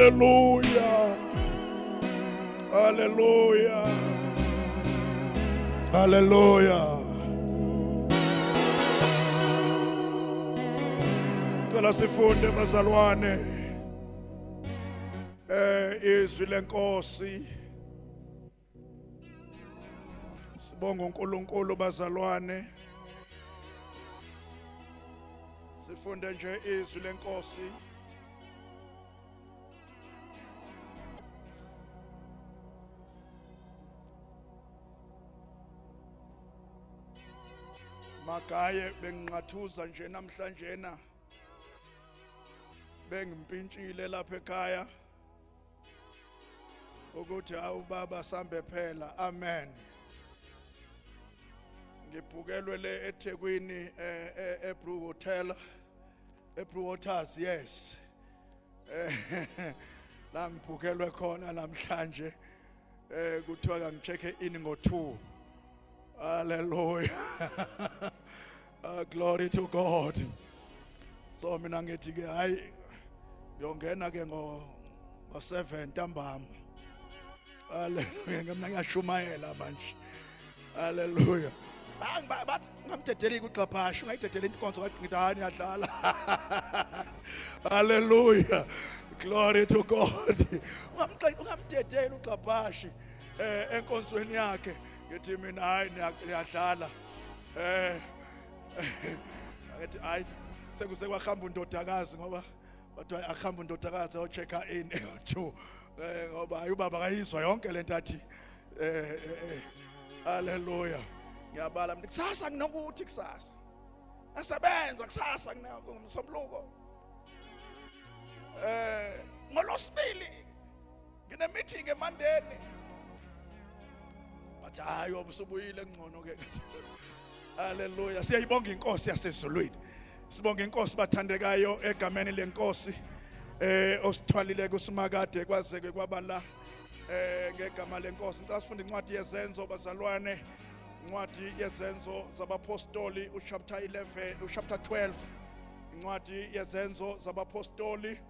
Hallelujah. Hallelujah. Hallelujah. Cela sifunde bazalwane izwi lenkosi. Sibonga uNkulunkulu bazalwane. Sifunde nje izwi lenkosi. Magaye benginqathuza nje namhlanje na bengimpintshile lapha ekhaya ukuthi awu baba sambe phela. Amen. Ngibhukelwe le eThekwini eBrew Hotel, eBrew Waters, yes. La ngibhukelwe khona namhlanje kuthiwa kangicheck in ngo2. Hallelujah. Glory to God. So mina ngithi ke hayi ngiyongena ke ngo7 ntambama. Hallelujah. Ngemna ngiyashumayela manje. Hallelujah. Bathi ngamthetheli kuxhaphashi, ungayithetheli inkonzo ngidani yadlala. Hallelujah. Glory to God. Ungamthetheli uxhaphashi enkonzweni yakhe. Ngithi mina hayi niyadlala. Athi hayi sekuse kwahamba undodakazi ngoba kodwa akuhamba undodakazi ocheck in e2 ngoba ayubaba kayizwa yonke lento athi hallelujah. Ngiyabala mina kusasa nginokuthi kusasa asebenza kusasa nginako ngomsobuluko ngolosibili ngine meeting eMandeni bathi hayi obusubuyile ngcono ke. Hallelujah. Siyayibonga inkosi yasezulwini. Sibonga inkosi bathandekayo egameni lenkosi osithwalile kusimakade kwazeke kwabala ngegama lenkosi. Ngicela sifunde incwadi yezenzo bazalwane, incwadi yezenzo zabapostoli uchapter 11 uchapter 12, incwadi yezenzo zabapostoli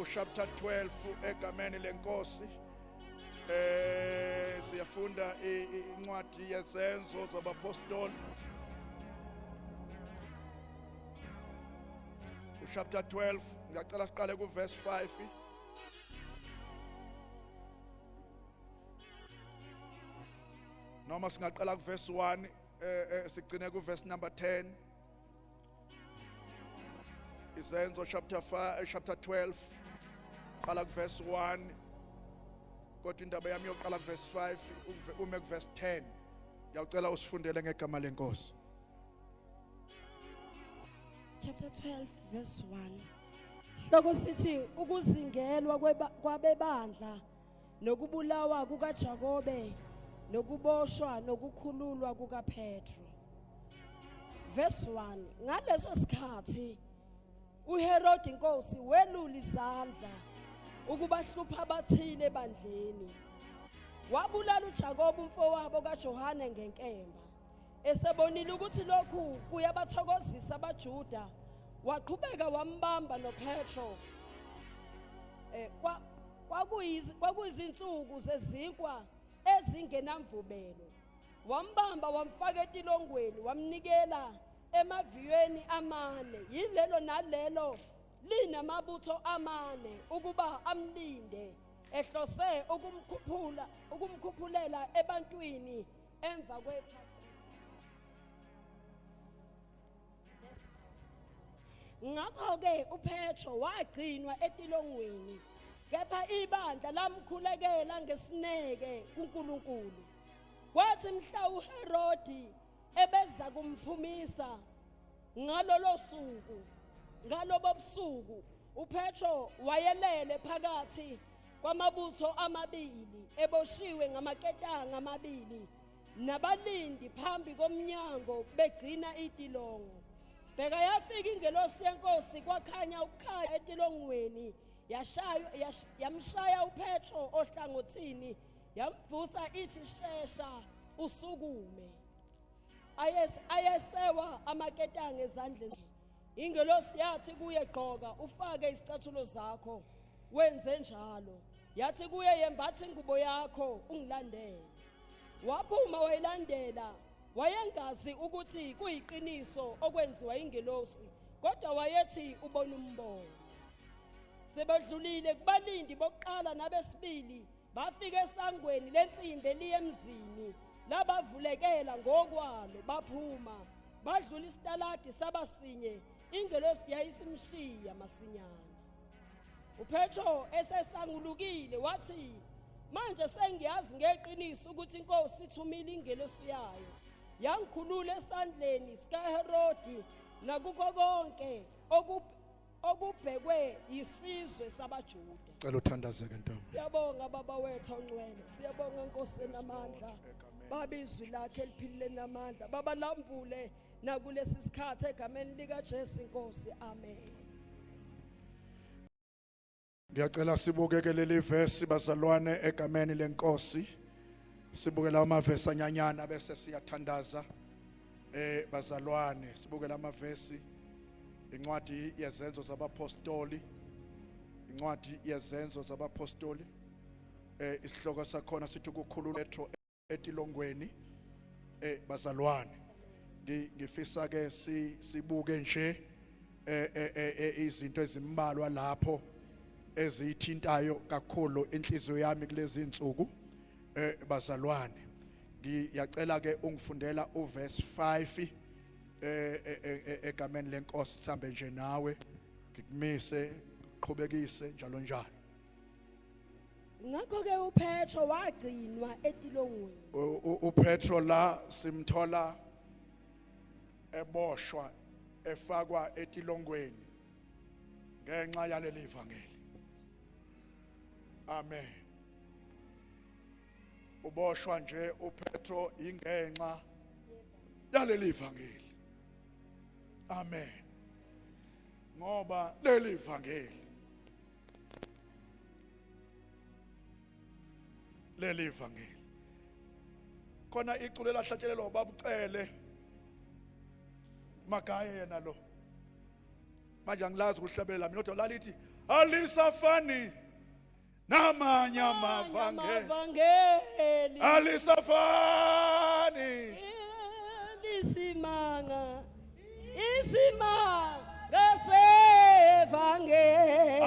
uchapter 12 egameni lenkosi. Siyafunda incwadi yezenzo zabapostoli chapter 12. Ngiyacela siqale ku verse 5. Noma singaqala ku verse 1 sigcine ku verse number 10. Izenzo chapter 5 chapter 12 qala ku verse 1. Kodwa indaba yami yoqala ku verse 5 ume ku verse 10. Ngiyacela usifundele ngegama lenkosi. Chapter 12 verse 1. Hloko sithi ukuzingelwa kwabebandla nokubulawa kukaJakobe nokuboshwa nokukhululwa kukaPetro. Verse 1. Ngaleso sikhathi uHerod inkosi welula izandla ukubahlupha abathile ebandleni. Wabulala uJakobe umfowabo kaJohane ngenkemba. Esebonile ukuthi lokhu kuyabathokozisa abaJuda, waqhubeka wambamba noPetro. Kwakuyizinsuku zezinkwa ezingenamvubelo. Wambamba wamfaka etilongweni, wamnikela emaviyweni amane. Yilelo nalelo linamabutho amane ukuba amlinde, ehlose ukumkhuphulela ebantwini emva kwephasi. Ngakho-ke uPetro wagcinwa etilongweni, kepha ibandla lamkhulekela ngesineke kuNkulunkulu. Kwathi mhla uHerodi ebeza kumphumisa ngalobo busuku uPetro wayelele phakathi kwamabutho amabili, eboshiwe ngamaketanga amabili, nabalindi phambi komnyango begcina itilongo. Bheka yafika ingelosi yenkosi kwakhanya ukukhanya etilongweni, yamshaya uPetro ohlangothini, yamvusa ithi shesha usukume. Ayesewa amaketanga ezandleni. Ingelosi yathi kuye, gqoka ufake izicathulo zakho. wenze njalo. Yathi kuye yembatha ingubo yakho ungilandele. Waphuma wayilandela, wayengazi ukuthi kuyiqiniso okwenziwa ingelosi, kodwa wayethi ubona umbono. Sebadlulile kubalindi bokuqala nabesibili, bafika esangweni lensimbi eliye emzini, labavulekela ngokwalo, baphuma, badlula isitaladi sabasinye, ingelosi yayisimshiya masinyane. uPetro esesangulukile wathi, manje sengiyazi ngeqiniso ukuthi inkosi ithumile ingelosi yayo, yangikhulula esandleni sikaHerodi nakukho konke okubhekwe yisizwe sabaJuda. Cela uthandazeke ntombi. Siyabonga baba wethu ongcwele, siyabonga Nkosi enamandla, baba izwi lakhe eliphilile namandla, baba lambule nakulesi sikhathi egameni lika Jesu Nkosi, amen. Ngiyacela sibukeke leli verse bazalwane egameni lenkosi. Sibukela amavesi anyanyana bese siyathandaza bazalwane. Sibukela amavesi incwadi yezenzo zabapostoli. Incwadi yezenzo zabapostoli. Isihloko sakhona sithi ukukhulula Petro etilongweni bazalwane. Ngifisa ke sibuke nje izinto ezimbalwa lapho ezithintayo kakhulu inhliziyo yami kulezi insuku bazalwane. Ngiyacela ke ungifundela uverse 5 egameni lenkosi, sihambe nje nawe ngikumise uqhubekise njalo njalo. Ngakho ke uPetro wagcinwa etilongweni. uPetro la simthola eboshwa efakwa etilongweni ngenxa yaleli ivangeli. Amen. Uboshwa nje uPetro ingenxa yaleli ivangeli. Amen. Ngoba leli ivangeli khona iculo lahlatshelelwa babucele Magaye yena lo manje angilazi ukuhlabelela mina kodwa lalithi alisafani namanye amavangeli alisafani Isimanga sevangeli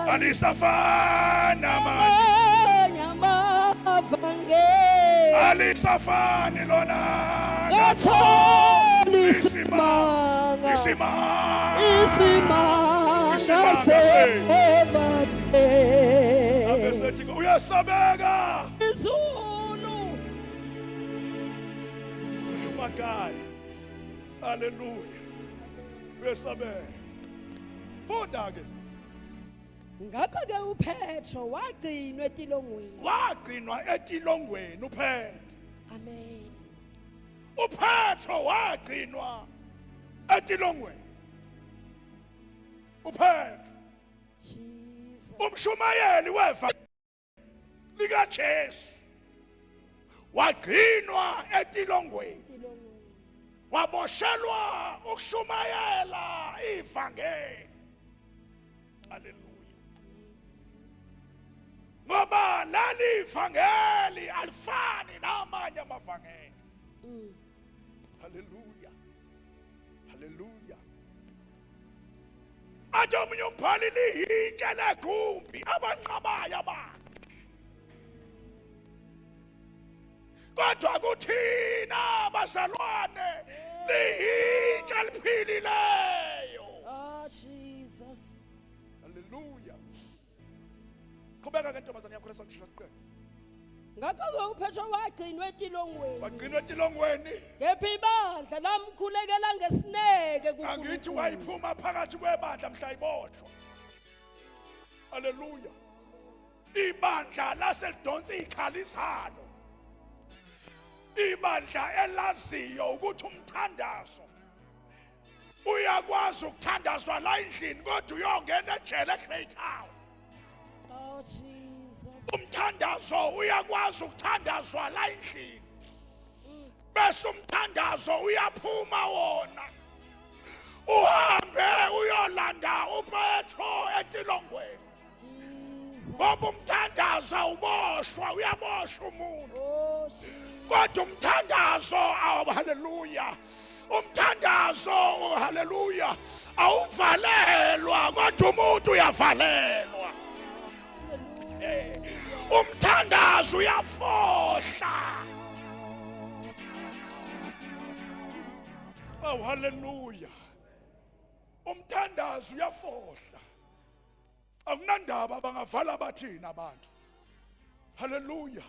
alisafani namanye amavangeli alisafani lona isimanga sevangeli abesethi uyasabeka izulu Magaye. Hallelujah. Uyasabeka. Funda ke. Ngakho ke uPetro wagcinwa etilongweni. uPetro. Amen. uPetro wagcinwa etilongweni. uPetro. Jesus. Umshumayeli weva lika Jesu. Wagcinwa etilongweni. Waboshelwa ukushumayela ivangeli. Hallelujah. Ngoba leli ivangeli alifani namanye amavangeli. Hallelujah. Hallelujah. Athi omunye umbhali lihitshe legumbi abanqabayo abantu. Kodwa kuthina bazalwane lihitshe liphilileyo. Ah Jesus. Hallelujah. Qhubeka ke ntombazana yakho lesaqhaqhe. Ngakho ke uPetro wagcinwa etilongweni. Wagcinwa etilongweni. Kephi ibandla lamkhulekela ngesineke kuNkulunkulu. Angithi wayiphuma phakathi kwebandla mhla iboshwa. Hallelujah. Ibandla laselidonsa ikhalizalo. Ibandla elaziyo ukuthi umthandazo uyakwazi ukuthandazwa la endlini kodwa uyongena ejele eGreat Town. Oh Jesus. Umthandazo uyakwazi ukuthandazwa la endlini bese umthandazo uyaphuma wona uhambe uyolanda uPetro etilongweni Jesus. ngoba umthandazo uboshwa uyaboshwa umuntu Oh, Jesus. kodwa umthandazo haleluya umthandazo haleluya awuvalelwa kodwa umuntu uyavalelwa umthandazo uyafohla oh haleluya umthandazo uyafohla akunandaba bangavala bathina abantu haleluya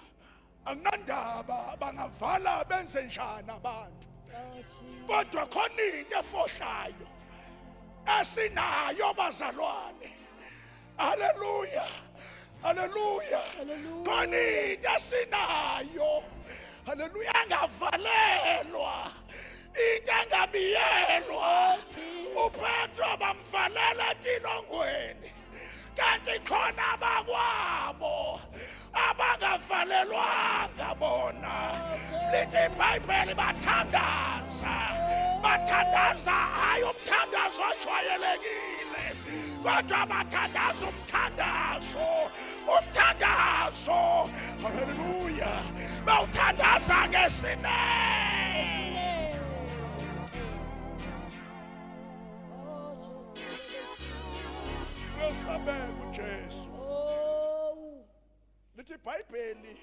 akunandaba bangavala benze njani abantu Oh, Jesus. kodwa khona into efohlayo esinayo bazalwane haleluya haleluya Hallelujah. khona into esinayo haleluya engavalelwa into engabiyelwa uPetro bamvalela etilongweni kanti khona abakwabo abangavalelwanga bona lithi iBhayibheli bathandaza hayi umthandazo ojwayelekile kodwa bathandaza umthandazo haleluya bawuthandaza ngesineke Oh, Jesus. Wesabeka uJesu Oh, lithi iBhayibheli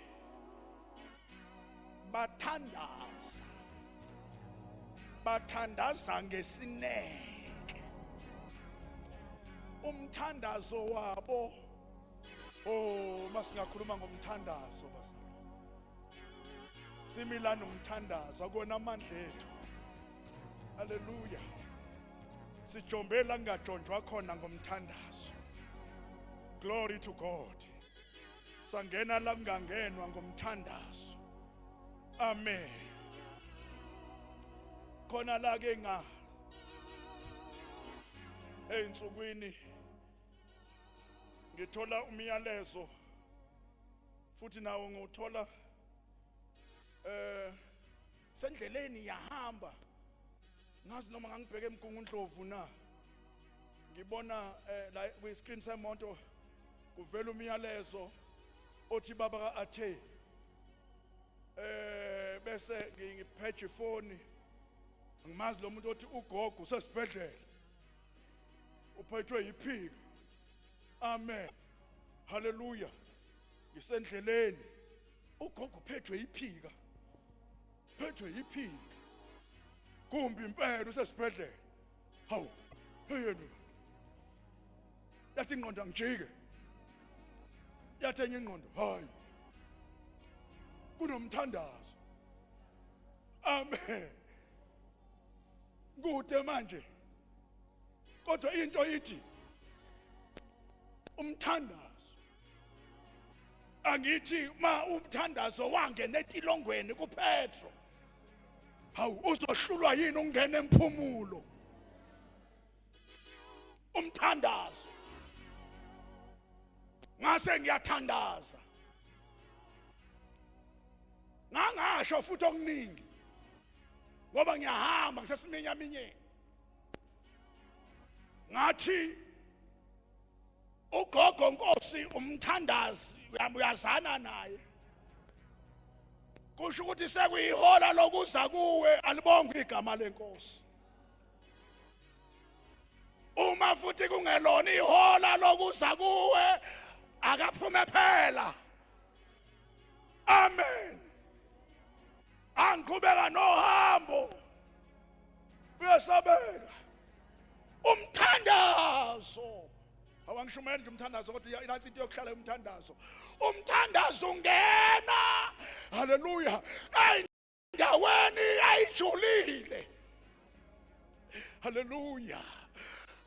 bathandaza ngesineke umthandazo wabo oh masingakhuluma ngomthandazo bazalwane similana umthandazo akona amandla ethu haleluya sijombela kungajonjwa khona ngomthandazo glory to God sangena la kungangenwa ngomthandazo amen khona la ke einsukwini ngithola umyalezo futhi nawo nguthola sendleleni yahamba ngazi noma ngangibheke eMgungundlovu na ngibona la kwi screen semoto kuvela umyalezo othi baba kaAthe bese ngiphethe ifoni ngimazi lo muntu othi ugogo usesibhedlela uphethwe yiphika amen haleluya ngisendleleni ugogo uphethwe yiphika kumbi impela usesibhedlela hawu yena yathi ingqondo ngijike yathi enye ingqondo hayi kunomthandazo amen kude manje kodwa into ithi umthandazo angithi ma umthandazo wangena etilongweni kuPetro hawu uzohlulwa yini ukungena emphumulo umthandazo ngase ngiyathandaza ngangasho futhi okuningi ngoba ngiyahamba ngisesiminyaminyeni ngathi ugogo Nkosi umthandazi uyazana naye kusho ukuthi sekuyihola lokuza kuwe alibongwe igama lenkosi uma futhi kungelona ihola lokuza kuwe akaphume phela amen angiqhubeka nohambo uyasabeka umthandazo awangishumayela nje umthandazo kodwa inathi into yokuhlala umthandazo ungena haleluya endaweni ayijulile haleluya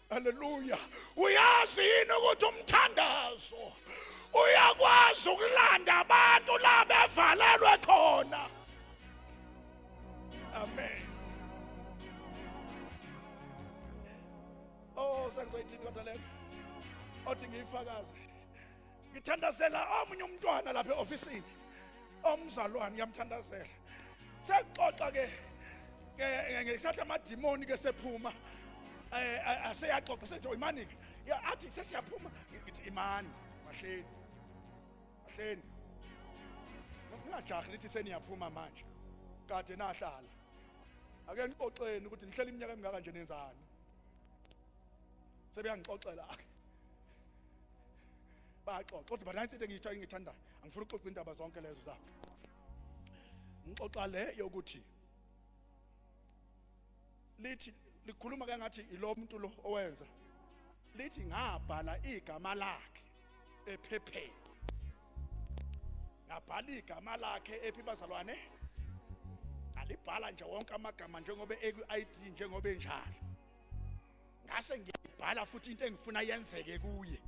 haleluya uyazi yini ukuthi umthandazo uyakwazi ukulanda abantu la bevalelwe khona amen oh sengizoyithini kodwa lento othi ngiyifakaze ngithandazela omunye umntwana lapha eofisini omzalwane ngiyamthandazela sexoxa ke ngesatha amadimoni ke sephuma aseyaxoxa sethi imani athi sesiyaphuma ngithi imani mahleni ningajahi lithi seniyaphuma manje kade nahlala ake nixoxeni ukuthi nihlele iminyaka emingaka nje nenzani sebeyangixoxela baxoxa kodwa nansi into engiyithandayo angifuni ukuxoxa indaba zonke lezo zakho ngixoxa le yokuthi lithi likhuluma ke ngathi ilo muntu lo owenza lithi ngabhala igama lakhe ephepheni ngabhala igama lakhe ephibazalwane alibhala nje wonke amagama njengoba eku-ID njengoba enjalo ngase ngiyibhala futhi into engifuna yenzeke kuye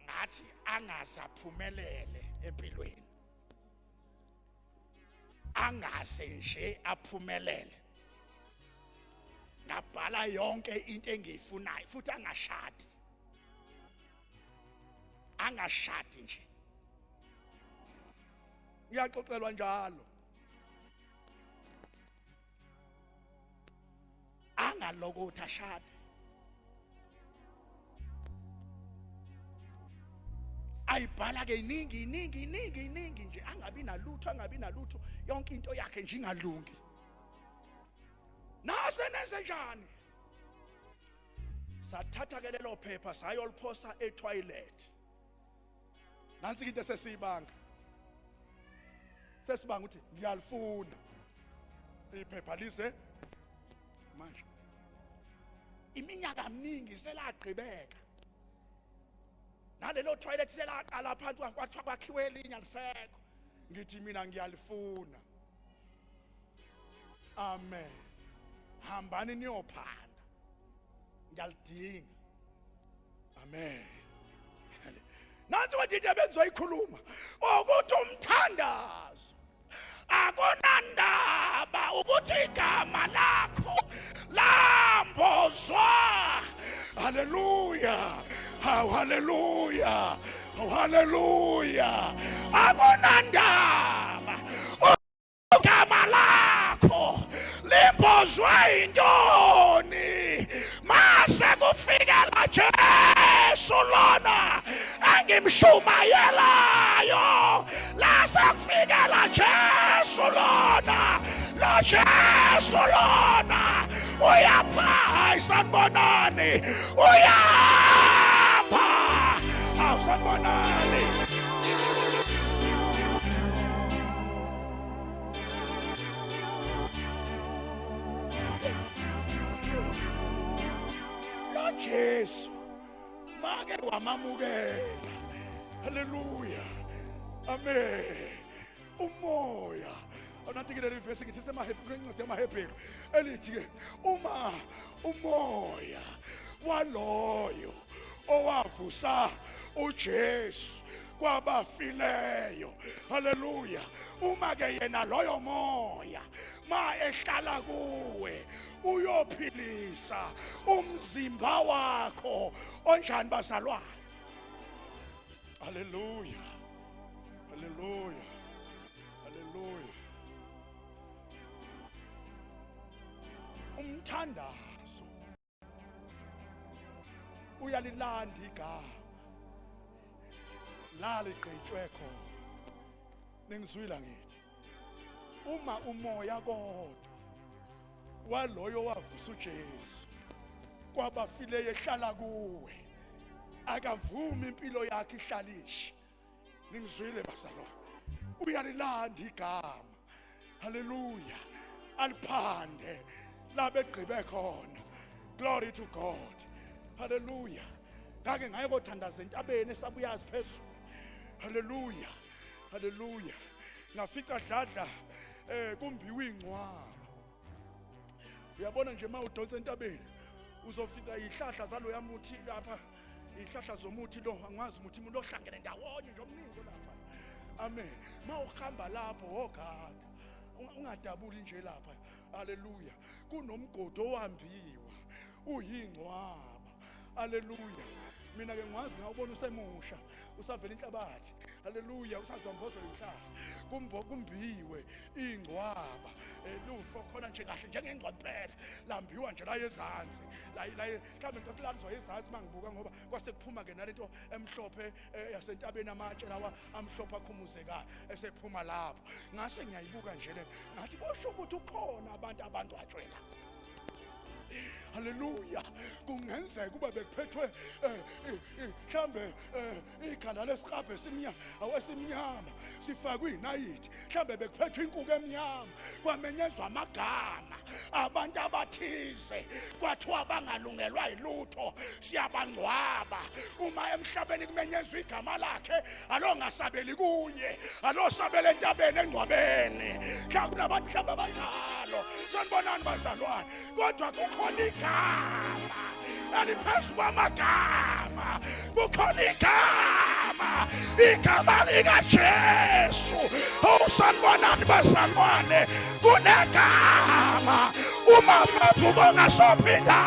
ngathi angazaphumelele empilweni angase nje aphumelele ngabhala yonke into engiyifunayo futhi angashadi nje ngiyaxoxelwa njalo angalokotha shadi ayibhala ke iningi nje angabi nalutho yonke into yakhe nje ingalungi nase nenze njani sathatha ke lelo phepha sayoliphosa etoilet nansi into sesibanga ukuthi ngiyalifuna iphepha lise manje iminyaka eminingi selagqibeka nalelo toilet selaqala phansi kwathiwa kwakhiwe elinye alisekho ngithi mina ngiyalifuna amen hambani niyophanda ngiyalidinga amen nansi wathi into bengizoyikhuluma ukuthi umthandazo akunandaba ukuthi igama lakho lambozwa haleluya haleluya haleluya akunandaba igama lakho limbozwa intoni mase kufikela Jesu lona engimshumayelayo lase kufikela Jesu lona lo Jesu lona uyapha isanibonani uyapha awusanibonani lo Jesu make wamamukela haleluya amen umoya anathi ke le verse ngithi incwadi yamaHebheru elithi ke uma umoya waloyo owavusa uJesu kwabafileyo haleluya uma ke yena loyo moya ma ehlala kuwe uyophilisa umzimba wakho onjani bazalwane haleluya haleluya haleluya umthandazo uyalilanda igama laligqitshwe khona ningizwila ngithi uma umoya kodwa waloyo wavusa uJesu kwabafileyo ehlala kuwe akavumi impilo yakhe ihlalishe ningizwile bazalwane uyalilanda igama haleluya aliphande labegqibe khona glory to God haleluya ngake ngaye kothandaza entabeni esabuyazi phezulu haleluya haleluya ngafica dladla kumbiwe ingcwaba uyabona nje mawudonsa entabeni uzofika ihlahla zalo yamuthi lapha ihlahla zomuthi lo angazi umuthi umuntu ohlangene ndawonye nje omningi lapha amen mawuhamba lapho ogada ungadabuli nje lapha haleluya kunomgodi owambiwa uyingcwaba haleluya mina ke ngwazi ngawubona usemusha usavela inhlabathi haleluya usazwambozwa inhlaba kumbiwe ingcwaba lufo khona nje kahle njengengqompela lambiwa nje la ezantsi la mhlawumbe ngicela lalizwa ezantsi mangibuka ngoba kwase kuphuma ke nalento emhlophe yasentabeni amatshe lawa amhlophe akhumuzekayo esephuma lapho ngase ngiyayibuka nje le ngathi bosho ukuthi ukhona abantu abangcwatshwe la. Haleluya kungenzeka kuba bekuphethwe mhlambe ikhanda lesiqaphe esimnyama sifakwe inayithi mhlambe bekuphethwe inkukhu emnyama kwamenyezwa amagama abantu abathize kwathiwa bangalungelwa yilutho siyabangcwaba uma emhlabeni kumenyezwa igama lakhe alongasabeli kuye alosabele entabeni engcwabeni mhlawumbe nabantu mhlawumbe abanjalo sanibonani bazalwane kodwa kukhona igama eliphezu kwamagama kukhona igama likaJesu sanibonani bazalwane kunegama uma mavuko ngasophinda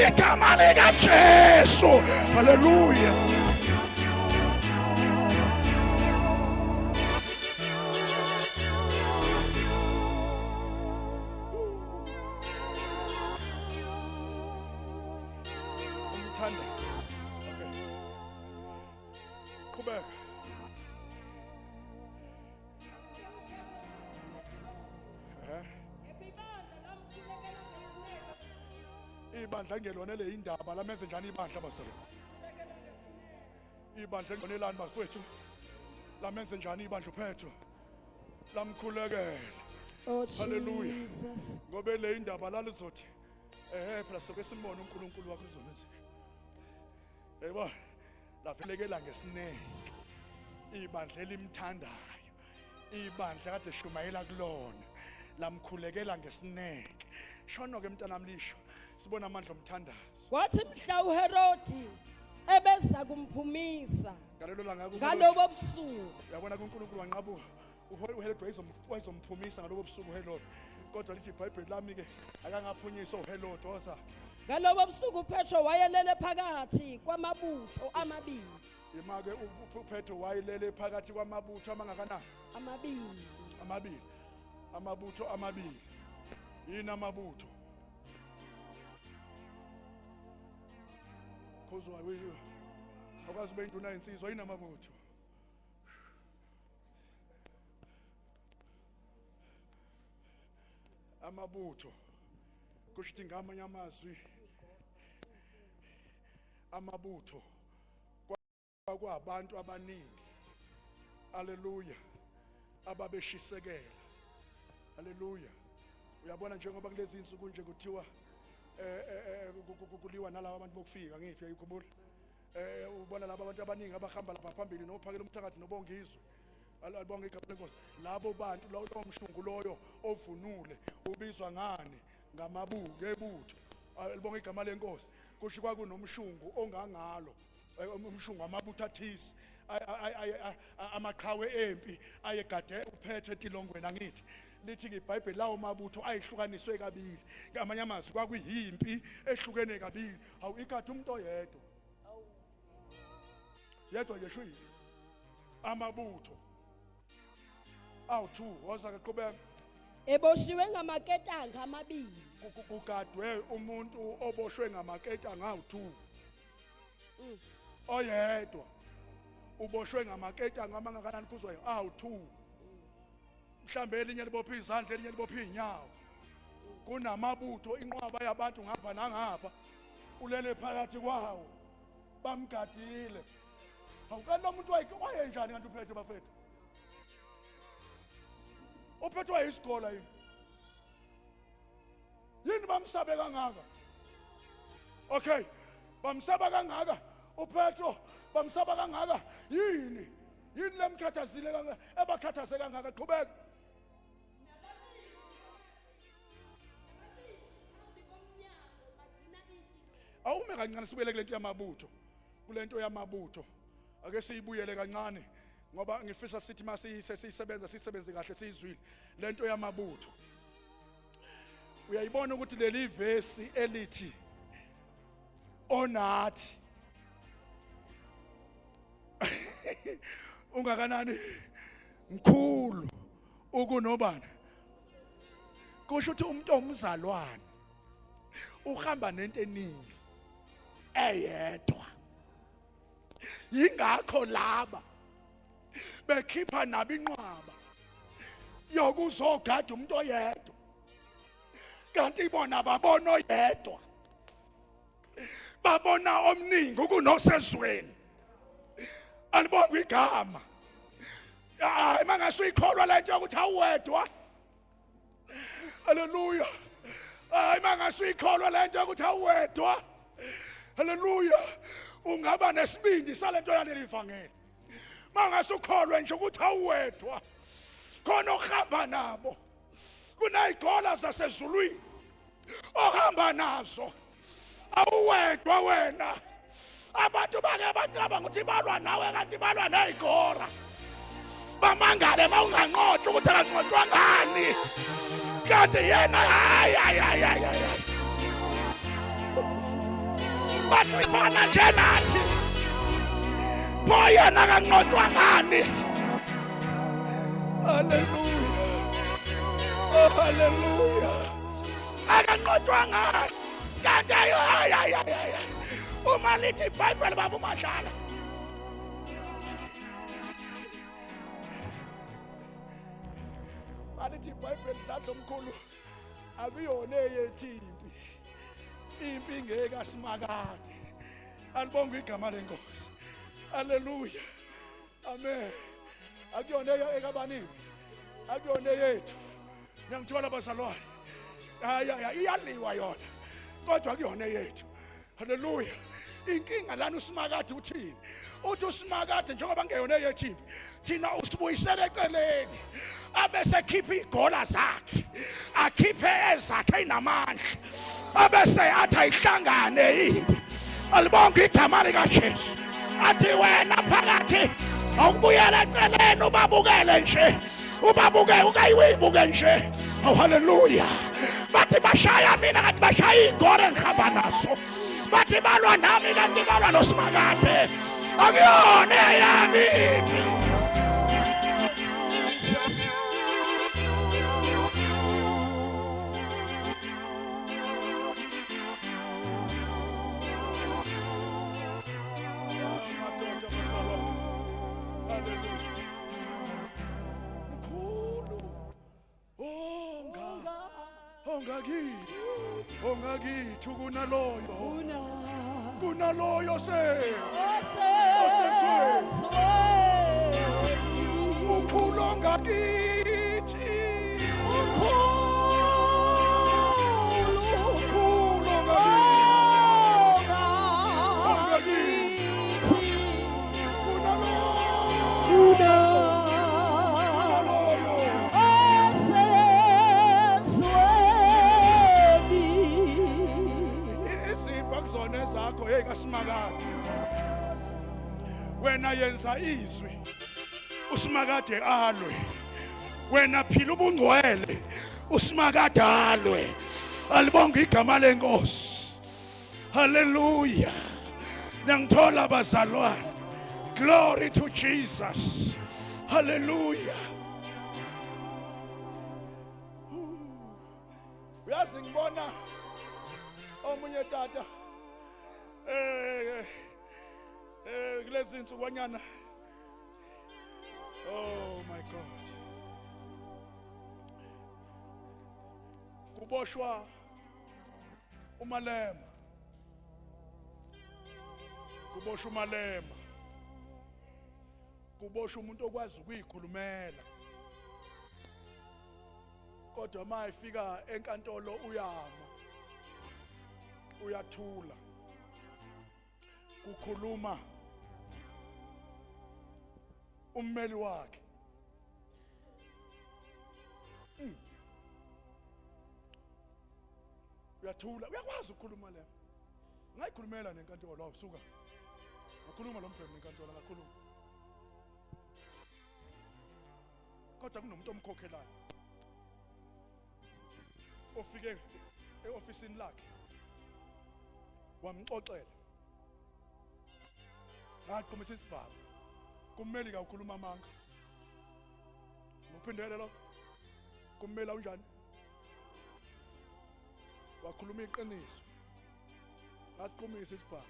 igama likaJesu haleluya. Ibandla ngelona le indaba lamenze njani ibandla baselo ibandla ngonelani bafethu lamenze njani ibandla uphetho lamkhulekela haleluya ngoba le indaba lalizothi phela soke simbone uNkulunkulu wakho uzomenza yebo lavelekela ngesineke ibandla elimthandayo ibandla kade shumayela kulona lamkhulekela ngesineke shono ke mntana mlisho sibona amandla omthandazo wathi mhla uHerodi ebeza kumphumisa ngalobo busuku yabona uNkulunkulu wanqabuka uHerodi wayezomphumisa ngalobo busuku uHerodi kodwa lithi iBhayibheli lami ke akangaphunyiswa uHerodi oza ngalobo busuku uPetro wayelele phakathi kwamabutho amabili imake uPetro wayelele phakathi kwamabutho amangakanani amabutho amabili yini amabutho khozwa wewe akwazi ube induna insizwa yini amabutho kushithi ngamanye amazwi amabutho kwabantu abaningi haleluya ababeshisekela haleluya uyabona njengoba kulezi insuku nje kuthiwa kuliwa nalabo abantu bokufika ngiphi ayikhumbula ubona labo abantu abaningi abahamba lapha phambili nophakela umthakathi nobongizwe alibonge igama lenkosi labo bantu lo mshungu loyo ovunule ubizwa ngani ngamabutho alibonge igama lenkosi kusho kwakunomshungu ongangalo umshungu amabutho athisi amaqhawe empi ayegade uphethe etilongweni angithi lithi iBhayibheli lawo mabutho ayihlukaniswe kabili ngamanye amazwi kwakuyimpi ehlukene kabili awu ikade umuntu oyedwa nje shuyi amabutho awu2 woza kaqhubeka eboshiwe ngamaketanga amabili kugadwe umuntu oboshwe ngamaketanga awu2 oyedwa uboshwe ngamaketanga amangakanani kuzwa awu2 mhlambe elinye libopha izandla elinye libopha inyawo kunamabutho inqwaba yabantu ngapha nangapha ulele phakathi kwawo bamgadile awukani umuntu wayenjani kanti uphethe bafethu uphethwe isikole yini bamsabe kangaka okay bamsaba kangaka uPetro bamsaba kangaka yini lemkhathazile kangaka ebakhathaze kangaka qhubeka awume kancane sibuyele kulento yamabutho kulento yamabutho ake siyibuyele kancane ngoba ngifisa sithi sisebenze kahle siyizwile lento yamabutho uyayibona ukuthi leli verse elithi onathi ungakanani mkhulu ukunobani kusho ukuthi umuntu omzalwane uhamba nento eningi eyedwa yingakho laba bekhipha nabo inqwaba yokuzogada umuntu oyedwa kanti bona babona oyedwa babona omningi ukunosezweni alibonga igama hayi mangasuyikholwa lento yokuthi awedwa haleluya hayi mangasuyikholwa lento yokuthi awedwa haleluya ungaba nesibindi salento yaleli ivangeli mangasukholwa nje ukuthi awedwa khona okuhamba nabo kunayigola zasezulwini ohamba nazo awedwa wena abantu bake bacabanga ukuthi balwa nawe kanti balwa nayigora bamangale mawunganqotshwa ukuthi akanqotshwa ngani kanti yena hayi bathi ifana nje nathi pho yena akanqotshwa ngani haleluya oh haleluya akanqotshwa ngani kanti hayi uma lithi iBhayibheli baba umadlala alithi iBhayibheli ladlo omkhulu akuyona eyethimpi impi ngeke asimakade alibonga igama lenkosi haleluya amen akuyona ekabanini akuyona yethu ngiyangithola bazalwane hayi iyaliwa yona kodwa akuyona yethu haleluya inkinga lana usimakade uthini uthi usimakade njengoba ngeyona yethimpi thina usibuyisele eceleni abese khipha igola zakhe akhiphe ezakhe inamandla abese athi ayihlangane impi alibonga igama likaJesu athi wena phakathi awubuyela eceleni ubabukele nje ubabuke ukayibuke nje oh haleluya bathi bashaya mina kanti bashaya igora engihamba naso bathi balwa nami kanti balwa noSimakade akuyona eyami impi ongakithi kunaloyo osezweni ukhulu ongakithi hey kaSimakade wena yenza izwi uSimakade alwe wena phila ubungcwele uSimakade alwe alibonga igama lenkosi haleluya ngiyangithola bazalwane glory to Jesus haleluya uyazi ngibona omunye tata kulezi insukwanyana oh my god kuboshwa umalema kuboshwa umuntu okwazi ukuyikhulumela kodwa mayifika enkantolo uyathula kukhuluma ummeli wakhe uyathula uyakwazi ukukhuluma la ngayikhulumela nenkantolo awusuka ngakhuluma lo mbhemu nenkantolo ngakhuluma kodwa kunomuntu omkhokhelayo ofike eofisini lakhe wamxoxela ngaqhumisa isibhamu Kummeli kakhuluma amanga. Uphindele lo. Kummela unjani? Wakhuluma iqiniso. Asiqhumisa isibhamu.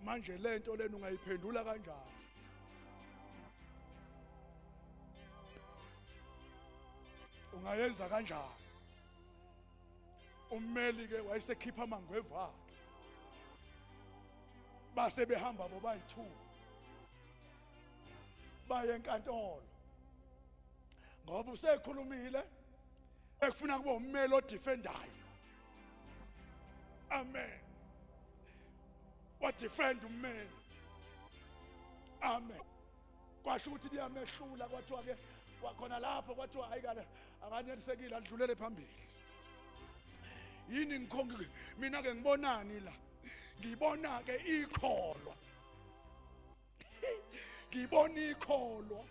Manje lento lena ungayiphendula kanjani? Ungayenza kanjani? Ummeli ke wayesekhipha amangwevu akhe. Base behamba bobayi2. Baye enkantolo. Ngoba usekhulumile ekufuna kube ummeli odefendayo. Amen. What defend ummeli. Amen. Kwasho ukuthi liyamehlula kwathiwa ke wakhona lapho kwathiwa hayi kana akanyelisekile adlulele phambili. Yini ngikhongi mina ke ngibonani la? Ngibona ke ikholwa. Ngibona ikholwa.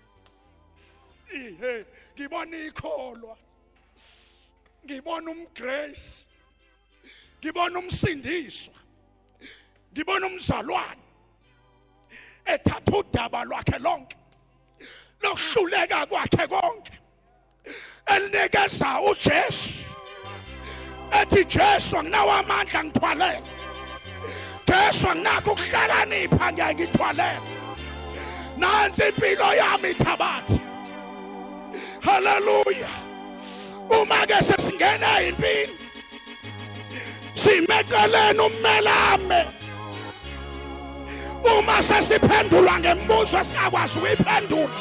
Ngibona ikholwa. Ngibona umgrace. Ngibona umsindiswa. Ngibona umzalwane ethatha udaba lwakhe lonke lokuhluleka kwakhe konke elinikeza uJesu ethi Jesu nginawo amandla ngithwalele Jesu nginakho ukuhlakanipha ngiyangithwalele nansi impilo yami ithabathi haleluya uma ke sesingena impini simeqelene ummelame uma sesiphendulwa ngemibuzo siyakwazi ukuyiphendula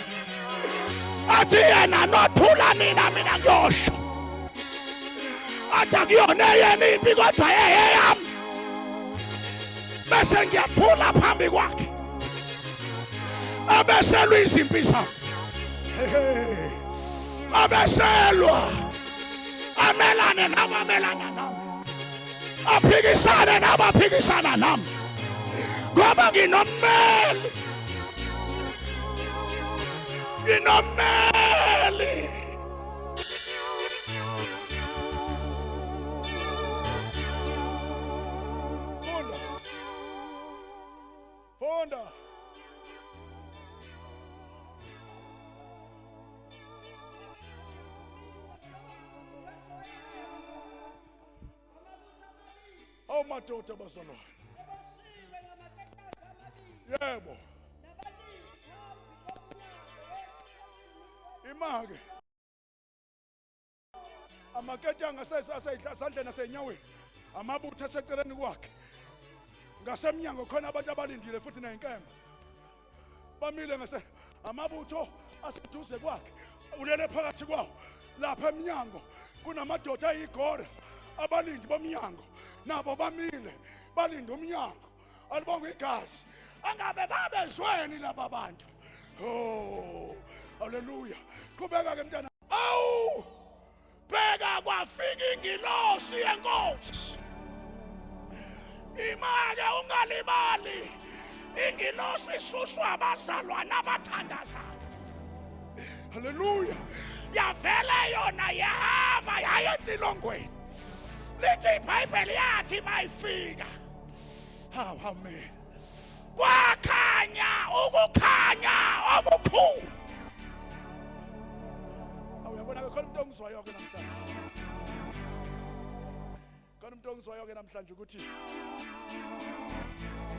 athi yena nothula mina ngiyosho athi akuyona yena impi kodwa yeyami bese ngiyaphula phambi kwakhe abeselwa izimpi zami abeselwa amelane nabamelana nami aphikisane nabaphikisana nami ngoba nginommeli Fonda Oh madoda bazalwane Yebo Imake amaketanga asesandleni asenyaweni amabutho aseceleni kwakhe ngasemnyango khona abantu abalindile futhi nenkemba bamile ngase amabutho aseduze kwakhe ulele phakathi kwawo lapha emnyango kunamadoda ayigora abalindi bomnyango nabo bamile balinda umnyango alibonga igazi angabe babezweni laba bantu oh haleluya qhubeka ke mntana awu bheka kwafika ingilosi yenkosi imake ungalibali ingilosi isuswa abazalwane abathandazayo haleluya yavela yona yahamba yaya etilongweni lithi iBhayibheli yathi mayifika amen kwakhanya ukukhanya okukhulu awuyabona ke khona umuntu ongizwayo ke namhlanje khona umuntu ongizwayo ke namhlanje ukuthi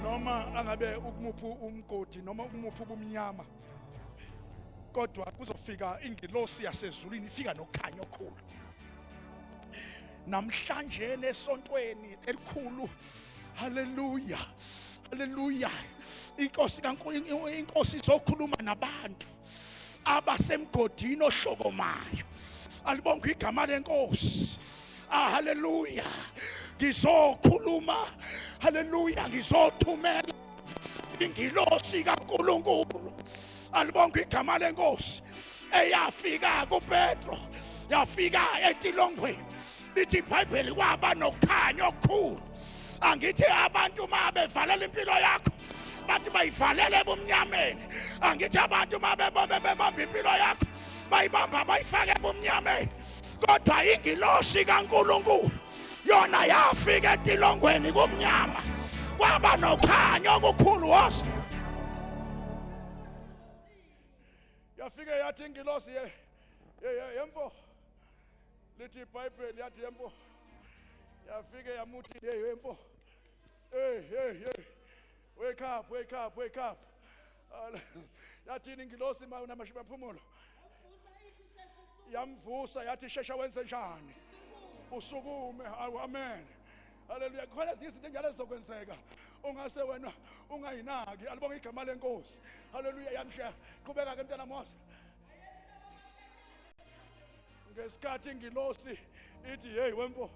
noma angabe ukumuphi umgodi noma ukumuphi ubumnyama kodwa kuzofika ingilosi yasezulwini ifika nokukhanya okukhulu namhlanje nesontweni elikhulu haleluya haleluya inkosi kaNkulunkulu inkosi izokhuluma nabantu abasemgodini ohlokomayo alibonga igama lenkosi haleluya ngizokhuluma haleluya ngizothumela ingilosi kaNkulunkulu alibonga igama lenkosi eyafika kuPetro yafika etilongweni lithi iBhayibheli kwaba nokukhanya okukhulu angithi abantu mabevalela impilo yakho bathi bayivalele ebumnyameni angithi abantu mabebamba impilo yakho bayibamba bayifake ebumnyameni kodwa ingilosi kaNkulunkulu yona yafika etilongweni kumnyama kwaba nokhanya okukhulu wasa yafike yathi ingilosi yemfo lithi iBhayibheli yathi yemfo yafike yamuthi yemfo hey wake up yathi ingilosi ma unamaphumulo yamvusa yathi shesha wenze njani usukume amen haleluya khona ezinye izinto enjalo zizokwenzeka ungase wena ungayinaki alibonga igama lenkosi haleluya yamshiya qhubeka ke mntana Mose ngesikhathi ingilosi ithi hey wemfo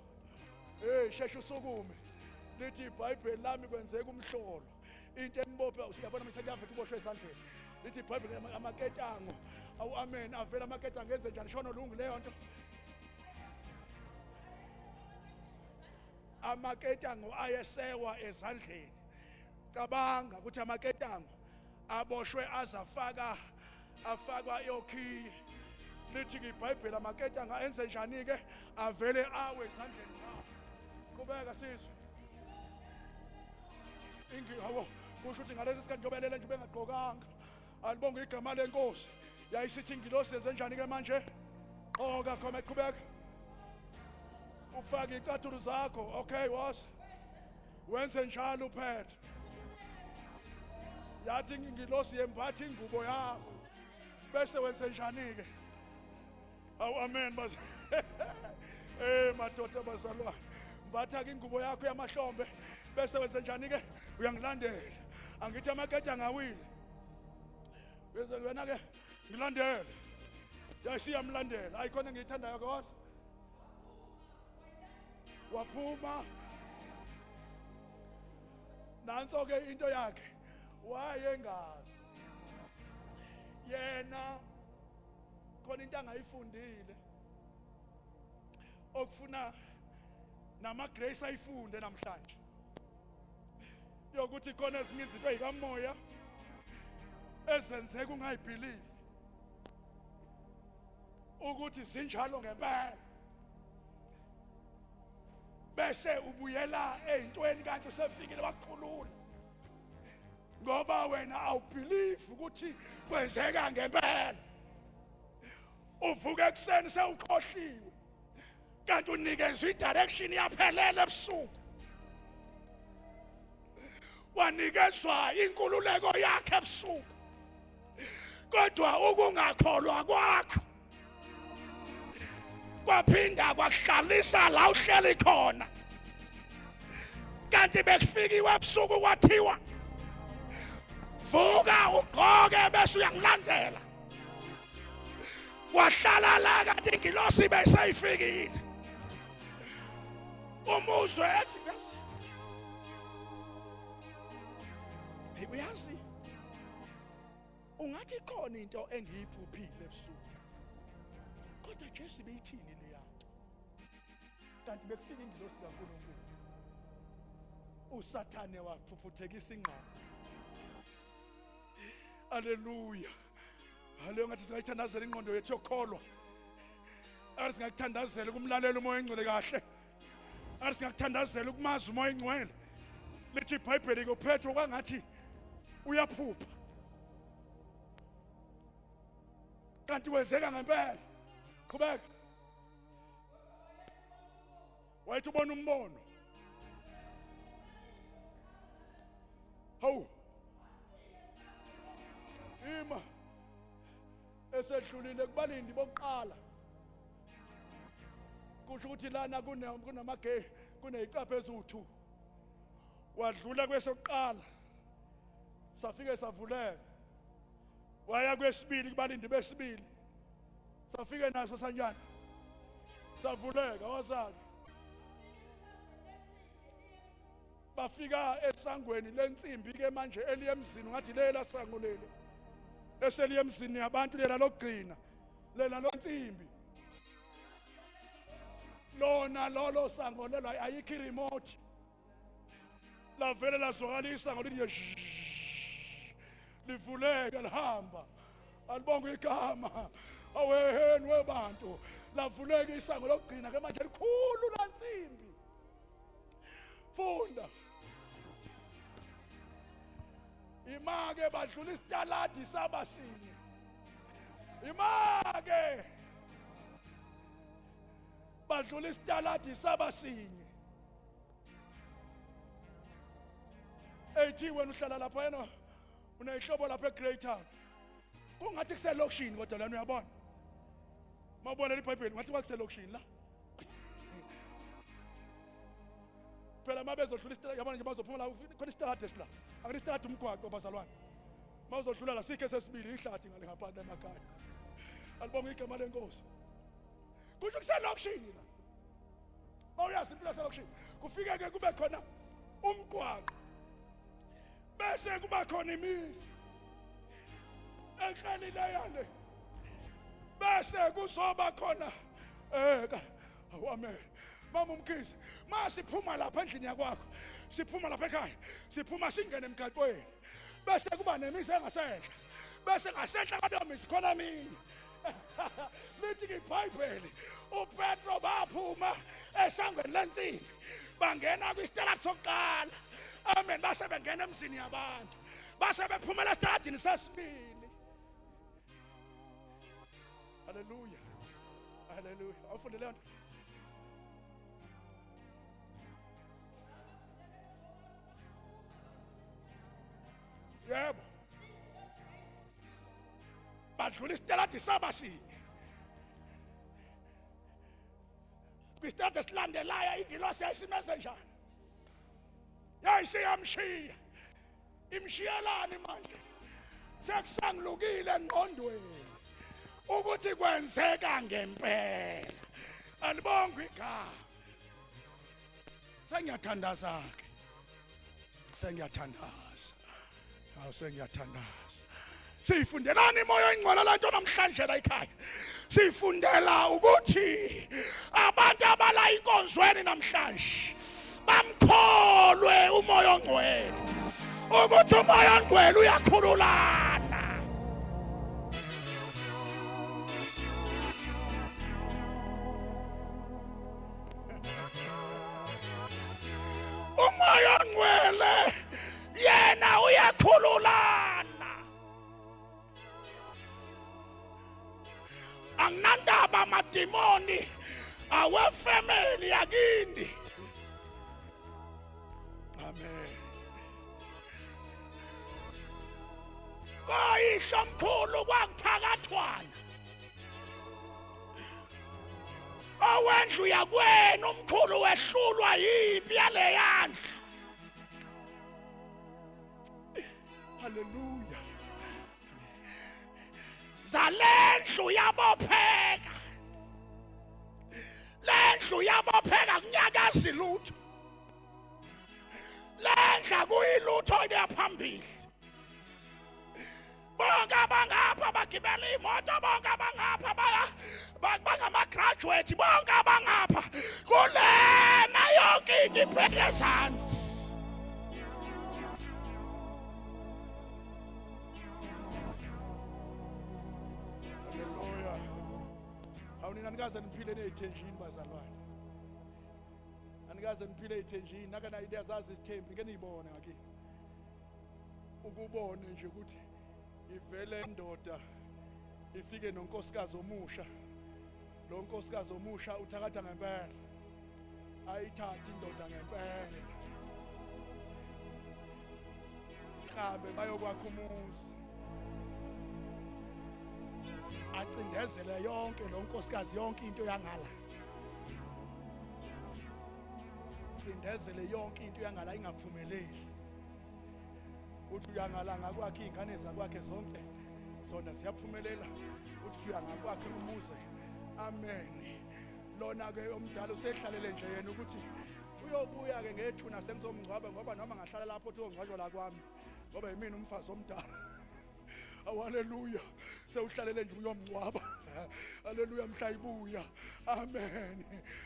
shesha usukume lithi iBhayibheli lami kwenzeka umhlolo into embophe usiyabona manje kuyavethu uboshwe ezandleni lithi iBhayibheli amaketango awu amen avela amaketango enze njani shona lungu leyo nto amaketango ayesewa ezandleni cabanga ukuthi amaketango aboshwe afakwa yokhi lithi iBhayibheli amaketango enze njani ke avele awe ezandleni zawo qhubeka sizwe ingihawo kusho ukuthi ngalesi sikhathi njoba lele nje bengagqokanga alibonga igama lenkosi yayisithi ingilosi yenze njani ke manje qoka khoma qhubeka ufake icathulo zakho okay was wenze njalo uphethe yathi ingilosi yembatha ingubo yakho bese wenze njani ke awu amen bas madoda bazalwane mbatha ke ingubo yakho yamahlombe bese wenze njani ke uyangilandela angithi amakethe angawile bese wena ke ngilandela yasiyamlandela ayikhona ngiyithandayo kodwa waphuma nanso ke into yakhe wayengazi yena khona into angayifundile okufuna nama grace ayifunde namhlanje yokuthi khona ezinye izinto ezikamoya ezenzeka ungayibelieve ukuthi sinjalo ngempela bese ubuyela ezintweni kanti usefikile wakhulula ngoba wena awubelieve ukuthi kwenzeka ngempela uvuka ekseni sewukhohliwe kanti unikezwe idirection yaphelele ebusuku wanikezwa inkululeko yakhe ebusuku kodwa ukungakholwa kwakho kwaphinda kwakuhlalisa la uhleli khona kanti bekufikiwe ebusuku kwathiwa vuka ugqoke bese uyangilandela wahlala la kanti ingilosi besayifikile umuzwe ethi bese uyazi ungathi khona into engiyiphuphile ebusuku kodwa Jesu beyithini le yanto kanti bekufika ingilosi kaNkulunkulu uSathane waphuphuthekisa ingqondo haleluya haleluya ngathi singayithandazela ingqondo yethu yokholwa athi singakuthandazela kumlalela umoya engcwele kahle athi singakuthandazela ukumaza umoya engcwele lithi iBhayibheli kuphethwe kwangathi uyaphupha kanti wenzeka ngempela qhubeka wayithi ubona umbono hawu ima esedlulile kubalindi bokuqala kusho ukuthi lana kunamage kunezicaphe ezithu wadlula kwesokuqala safike savuleka waya kwesibili kubalindi besibili safike naso sanjani savuleka wazake bafika esangweni lensimbi ke manje eliyemzini ngathi lela sango leli eseliyemzini yabantu lela lokugcina lela lonsimbi lona lolo sango lelo ayikho remote lavele lazwakalisa ngolithi livuleke lihamba alibonga igama aweheni webantu lavuleka isango lokugcina ke manje likhulu lansimbi funda badlula isitaladi saba sinye. Imake badlula isitaladi saba sinye. Ethi wena uhlala lapha yena unayihlobo lapha eGreat Town. Kungathi kuselokishini kodwa lana uyabona. Mawubona iBhayibheli ngathi kwakuselokishini la. Phela mabezodlula isitaladi yabona nje bazophuma la khona isitaladi esila. Akuni isitaladi umgwaqo bazalwane. Mawuzodlula la sikhe sesibili ihlathi ngale ngaphandle emakhaya. Alibonga igama lenkosi. Kusho kuselokishini la. Mawuyazi impilo selokishini. Kufike ke kube khona umgwaqo. Bese kuba khona imizi. Ekhalileyane. Bese kuzoba khona amen. Mama umkhisi, masiphuma lapha endlini yakwakho. Siphuma lapha ekhaya. Siphuma singene emgaqweni. Bese kuba nemizi engasenhla. Bese ngasenhla kwaleyo mizi khona mina. Lithi iBhayibheli uPetro baphuma esangweni lensimbi. Bangena kwisiteladi sokuqala. Amen. Base bengena emzini yabantu. Base bephumela esitaladini sesibili. Hallelujah. Hallelujah. Awufunde leyo nto. Yebo. Badlula isitaladi saba sinye. Kwisiteladi esilandelayo ingilosi yayisimeze njani? Yayisiyamshiya. Imshiyelani manje? Sekusangilukile engqondweni ukuthi kwenzeka ngempela. Alibonga igama. Sengiyathandaza ke. Sengiyathandaza. Sengiyathandaza. Sifundelani imoya engcwele lanto namhlanje la ekhaya. Sifundela ukuthi abantu abala inkonzweni namhlanje bamkholwe umoya ongcwele. Ukuthi umoya ongcwele uyakhululana. Umoya ongcwele yena uyakhululana. Anginandaba amadimoni awefamily yakini. Amen. Bayisho mkhulu kwakuphakathwana. Awendlu yakwenu umkhulu wehlulwa yimpi yaleyandlu. Hallelujah. Zalendlu yabopheka. Lendlu yabopheka kunyakazi lutho. Lendla kuyilutho eliyaphambili. Bonke abangapha bagibela imoto, bonke abangapha bangama-graduate, bonke abangapha kulena yonke into ibheke ezansi. Hallelujah. Awunina anikaze niphile nezithenjini bazalwane. Anikaze niphile ezithenjini, nakana idea zazi izithembi ngeke niyibone ngakini. Ukubone nje ukuthi ivele indoda ifike nonkosikazi omusha. Lo nkosikazi omusha uthakatha ngempela. Ayithathi indoda ngempela. Khambe bayokwakha umuzi. Acindezele yonke lo nkosikazi yonke into yangala. Cindezele yonke into yangala ingaphumeleli. Uthi uyangala ngakwakhe izingane zakwakhe zonke zona ziyaphumelela. Uthi uyangakwakhe umuze. Amen. Lona ke omdala usehlalele nje yena ukuthi uyobuya ke ngethuna sengizomngcwaba ngoba noma ngahlala lapho uthi ongcwajwa la kwami ngoba yimina umfazi omdala. Hallelujah. Sewuhlalele nje uyomngcwaba. Hallelujah mhla ibuya. Amen.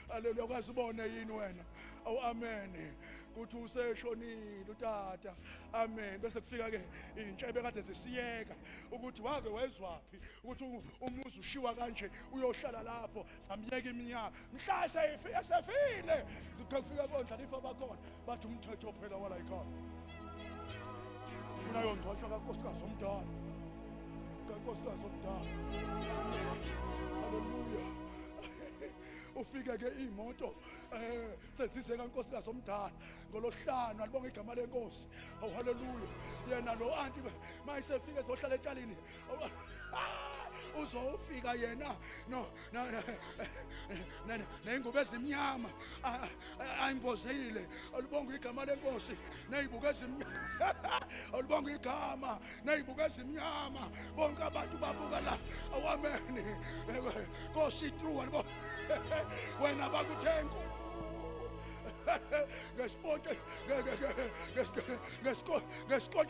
Hallelujah kwazi ubone yini wena. Awu amen. Kuthi useshonile utata. Amen. Bese kufika ke intshebe kade zisiyeka ukuthi wake wezwaphi ukuthi umuzi ushiwa kanje uyohlala lapho samyeka iminyaka. Mhla esefile sikufika konjani ifa bakhona bathi umthetho phela wala ikhona. ufuna yongcwatshwa kankosikazi omdala, kankosikazi omdala. Haleluya. Ufike ke imoto sesize kankosikazi omdala ngolohlanu, alibonga igama lenkosi. Awu haleluya. Yena lo anti mayisefika ezohlala etshalini uzofika yena no nengubo ezimnyama ayimbozile, alibonga igama lenkosi, neyibuka ezimnyama alibonga igama, neyibuka ezimnyama, bonke abantu babuka la. Awameni Nkosi true, alibonga wena bakuthenga ngesikotshi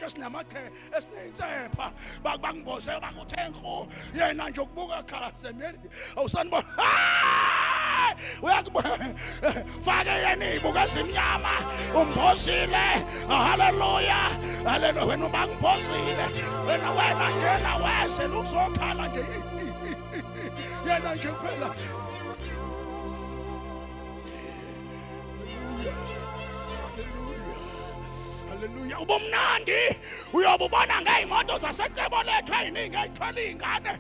esinamathe esinensepha bakubangibozela bakuthenga yena nje ukubuka kharazemeni awusanibona fake yena ibuka ezimnyama umbozile. Haleluya, haleluya. Wena ubangibozile, wena njena wese uzokhala nje yena nje kuphela. Haleluya. Ubumnandi uyobubona ngeyimoto zasecebo lethu eyiningi eyithwala iy'ngane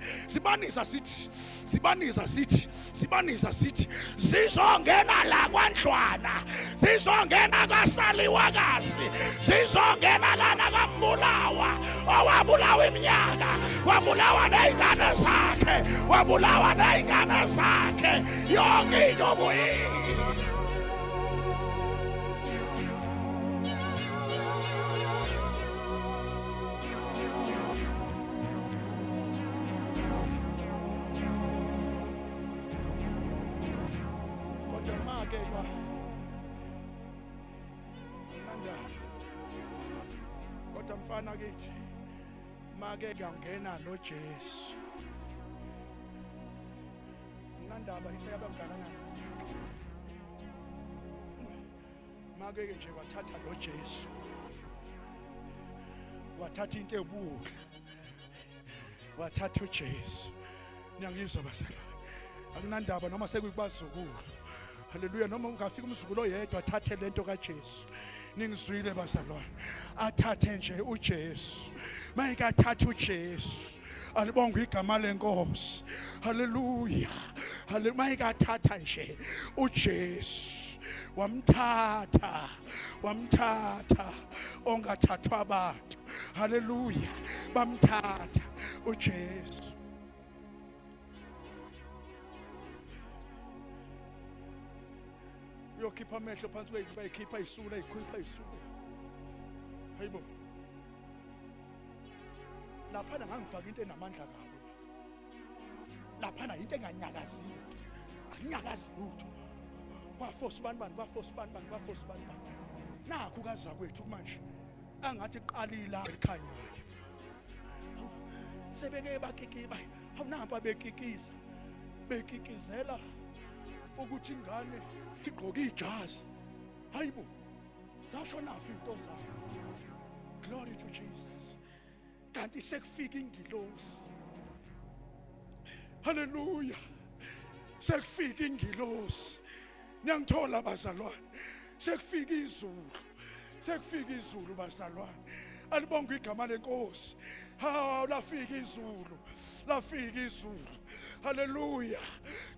sibaniza sithi sizongena la kwaNdlwana, sizongena kaSaliwakazi, sizongena lana kaMbulawa, owabulawa iminyaka, wabulawa ney'ngane zakhe, yonke into buyile. Kodwa mfana kithi make kangena noJesu, nandaba iseyaba mngakanani make nje wathatha noJesu, wathatha into ebuhle, wathatha uJesu. Niyangizwa bazalwane, akunandaba noma sekuyibazukulu. Haleluya. Noma ungafika umzukulu oyedwa athathe lento kaJesu. Ningizwile bazalwane, athathe nje uJesu. Mayike athathe uJesu, alibonga igama lenkosi. Haleluya. Mayike athatha nje uJesu, wamthatha ongathathwa abantu. Haleluya. Bamthatha uJesu. Uyokhipha amehlo phansi kwethu, bayikhipha isula, ikhipha isula. Hayibo. Laphana ngangifaka into enamandla kabi. Laphana into enganyakazile. Akunyakazi lutho. Kwaforce banibani. Nakho kaza kwethu manje. Angathi iqalila elikhanyayo. Sebeke bakikiba. Awunamba bekikiza. Bekikizela ukuthi ingane igqoke ijazi. Hayibo. Zasho naphi into zakho? Glory to Jesus. Kanti sekufika ingilosi. Haleluya. Sekufika ingilosi. Niyangithola bazalwane. Sekufika izulu bazalwane. Alibonga igama lenkosi. Lafika izulu. Haleluya.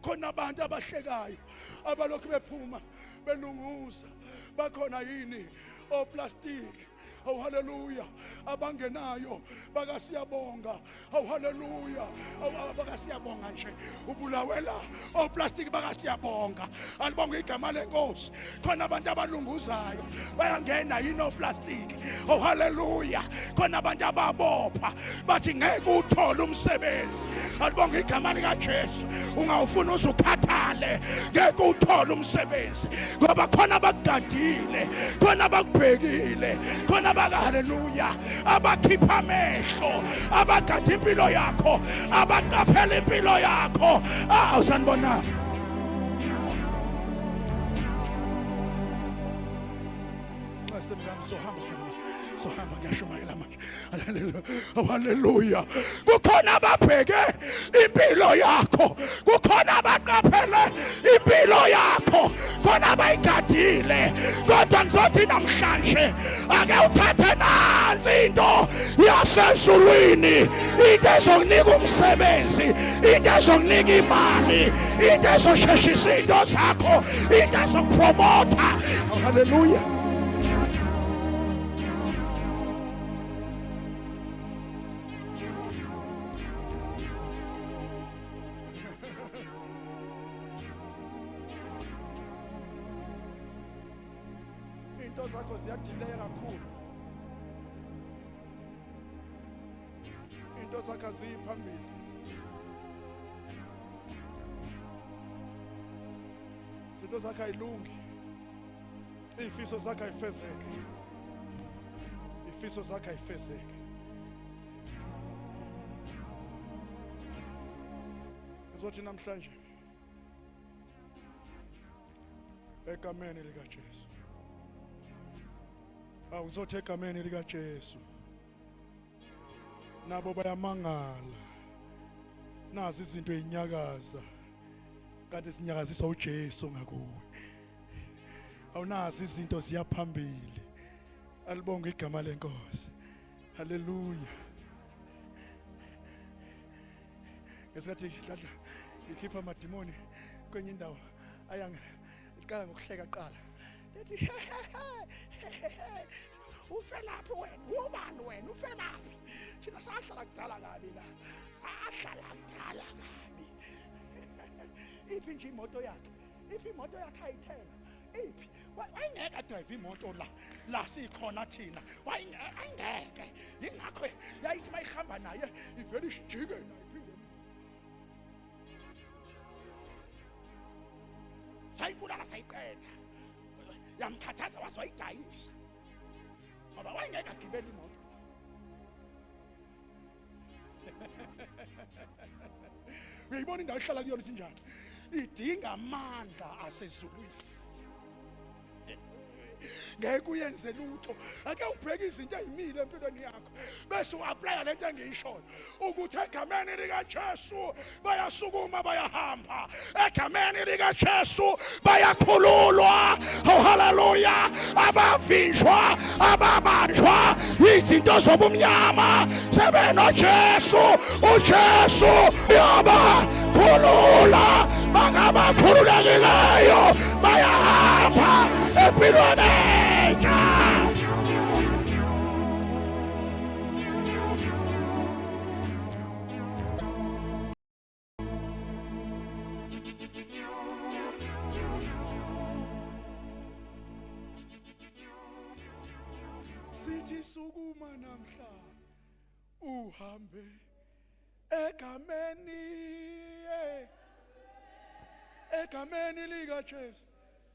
Khona abantu abahlekayo abalokhu bephuma belunguza. Bakhona yini oplastic? Oh haleluya. Abangenayo bakasiyabonga. Oh haleluya. Bakasiyabonga nje. Ubulawela oplastic bakasiyabonga. Alibonga igama lenkosi. Khona abantu abalunguzayo bayangena yini oplastic. Oh haleluya. Khona abantu ababopha bathi ngeke uthole umsebenzi. Alibonga igama likaJesu. Ungawufuna uzukhathale ngeke uthole umsebenzi ngoba khona abakugadile, khona abakubhekile, khona haleluya, abakhipha amehlo, abagada impilo yakho, abaqaphela impilo yakho. Usanibona? Sohamba ngiyashumayela manje. Haleluya. Kukhona ababheke impilo yakho, kukhona abaqaphele impilo yakho, khona abayigadile. Kodwa ngizothi namhlanje ake uthathe nansi into yasezulwini, into ezokunika umsebenzi, into ezokunika imali, into ezosheshisa into zakho, into ezokupromotha. Haleluya. Into zakho ziyadileya kakhulu, into zakho ziphambili, izinto zakho ayilungi, izifiso zakho ayifezeke, izifiso zakho ayifezeke. Ngizothi namhlanje egameni likaJesu, ngizothi egameni likaJesu, nabo bayamangala, nazi izinto ezinyakaza kanti sinyakaziswa uJesu ngakuwe. Awunazi izinto ziyaphambili. Alibonge igama lenkosi. Haleluya. Ngesikhathi dladla ngikhipha amadimoni kwenye indawo iqala ngokuhleka qala. Lethi ufelaphi wena? Ubani wena? Ufelaphi? Thina sahlala kudala kabi la. Sahlala kudala kabi. Iphi nje imoto yakhe? Iphi imoto yakhe ayithenga? Iphi? Wayengeke drive imoto la sikhona thina. Wayengeke. Ingakho yayithi mayihamba naye ivele isijike nayiphinde. Sayibulala sayiqeda. Yamkhathaza wazoyidayisa. Ngoba wayengeke agibele imoto. Uyayibona indawo ehlala kuyona sinjani? Idinga amandla asezulwini. Ngeke uyenze lutho. Ake ubheke izinto ezimile empilweni yakho bese uapply lento engiyishoyo ukuthi egameni likaJesu bayasukuma bayahamba, egameni likaJesu bayakhululwa. Oh haleluya. Abavinjwa, ababanjwa izinto zobumnyama sebenoJesu, uJesu uyabakhulula. Bangabakhululekileyo bayahamba empilweni. Sithi sukuma namhla uhambe egameni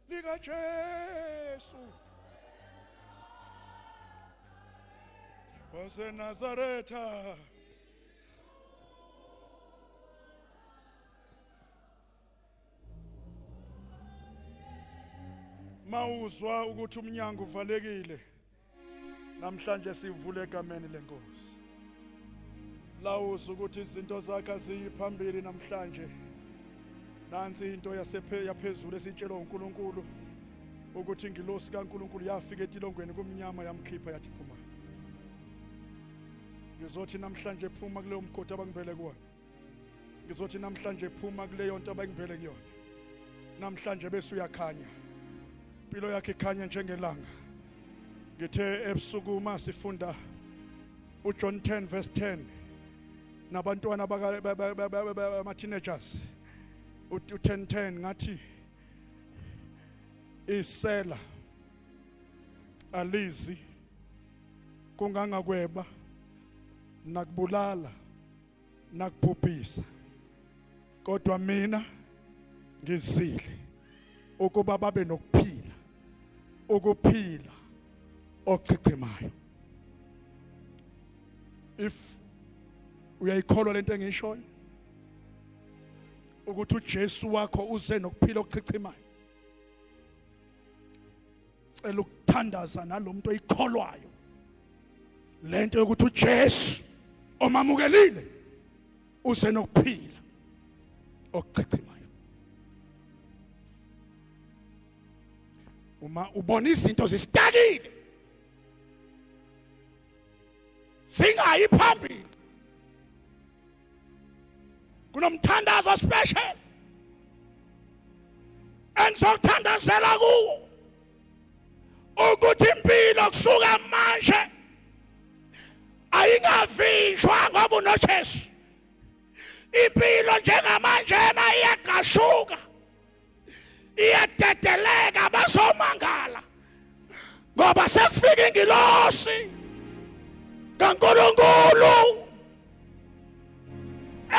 likaJesu waseNazaretha. Mawuzwa ukuthi umnyango uvalekile, namhlanje sivule egameni lenkosi. Lawuza ukuthi izinto zakhe ziyiphambili namhlanje. Nansi into yaphezulu esitshelwa uNkulunkulu ukuthi ingilosi kaNkulunkulu yafika etilongweni kumnyama yamkhipha yathi phuma. Ngizothi namhlanje phuma kuleyo mgodi abangibele kuwona. Ngizothi namhlanje phuma kuleyo nto abangibele kuyona. Namhlanje bese uyakhanya. Impilo yakhe ikhanya njengelanga. Ngithe ebusuku masifunda uJohn 10 verse 10 nabantwana ama teenagers u10:10 ngathi isela alizi kungangakweba nakubulala nakubhubhisa, kodwa mina ngizile ukuba babe nokuphila, ukuphila okuchichimayo. If uyayikholwa lento engiyishoyo ukuthi uJesu wakho uze nokuphila okuchichimayo, cela ukuthandaza nalomuntu oyikholwayo lento yokuthi uJesu omamukelile uze nokuphila okuchichimayo. Uma ubona izinto zisitakile singayi phambili kunomthandazo special engizokuthandazela kuwo ukuthi impilo kusuka manje ayingavishwa ngoba unoJesu. Impilo njengamanje iyagashuka iyadedeleka basomangala ngoba sekufika ingilosi kaNkulunkulu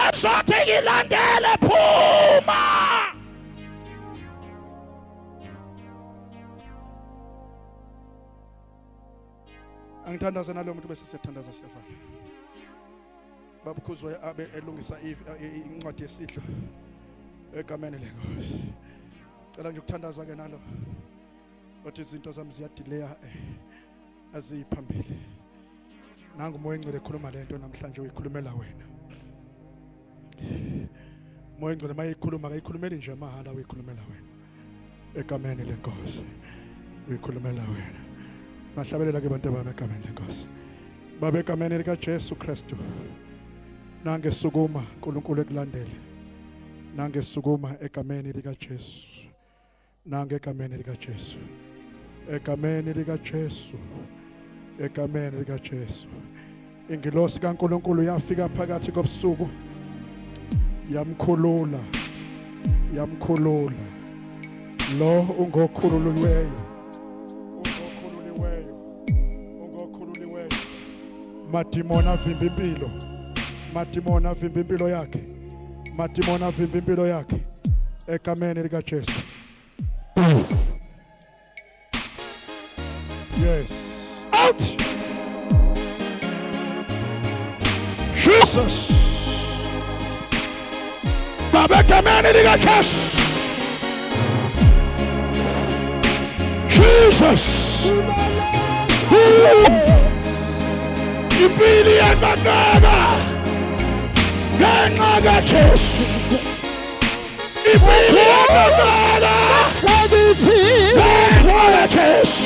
ezothi ngilandele phuma. Angithandaza nalo muntu bese siyathandaza siyafana. Babukhuzwe abe elungisa incwadi yesidlo egameni lenkosi. Cela nje ukuthandaza ke nalo. Othi izinto zami ziyadileya aziphambili. Nangu umoya engcwele ekhuluma lento namhlanje uyikhulumela wena. Umoya engcwele mayikhuluma akayikhulumeli nje mahala uyikhulumela wena. Egameni lenkosi uyikhulumela wena. Mahlabelela ke bantu bami egameni lenkosi. Baba egameni lika Jesu Kristu. Nange sukuma uNkulunkulu ekulandele. Nange sukuma egameni lika Jesu. Nange egameni lika Jesu. Egameni lika Jesu. Egameni lika Jesu. Ingilosi kaNkulunkulu yafika phakathi kobusuku. Yamkhulula. Yamkhulula. Lo ungokhululiweyo. Ungokhululiweyo. Madimona vimba impilo. Madimona vimba impilo yakhe. Madimona vimba impilo yakhe. Egameni lika Jesu. Yes. Out. Jesus. Baba egameni lika Jesu. Jesus. Impilo yakataka. Ngenxa kaJesu. Impilo yakataka. Ngenxa kaJesu.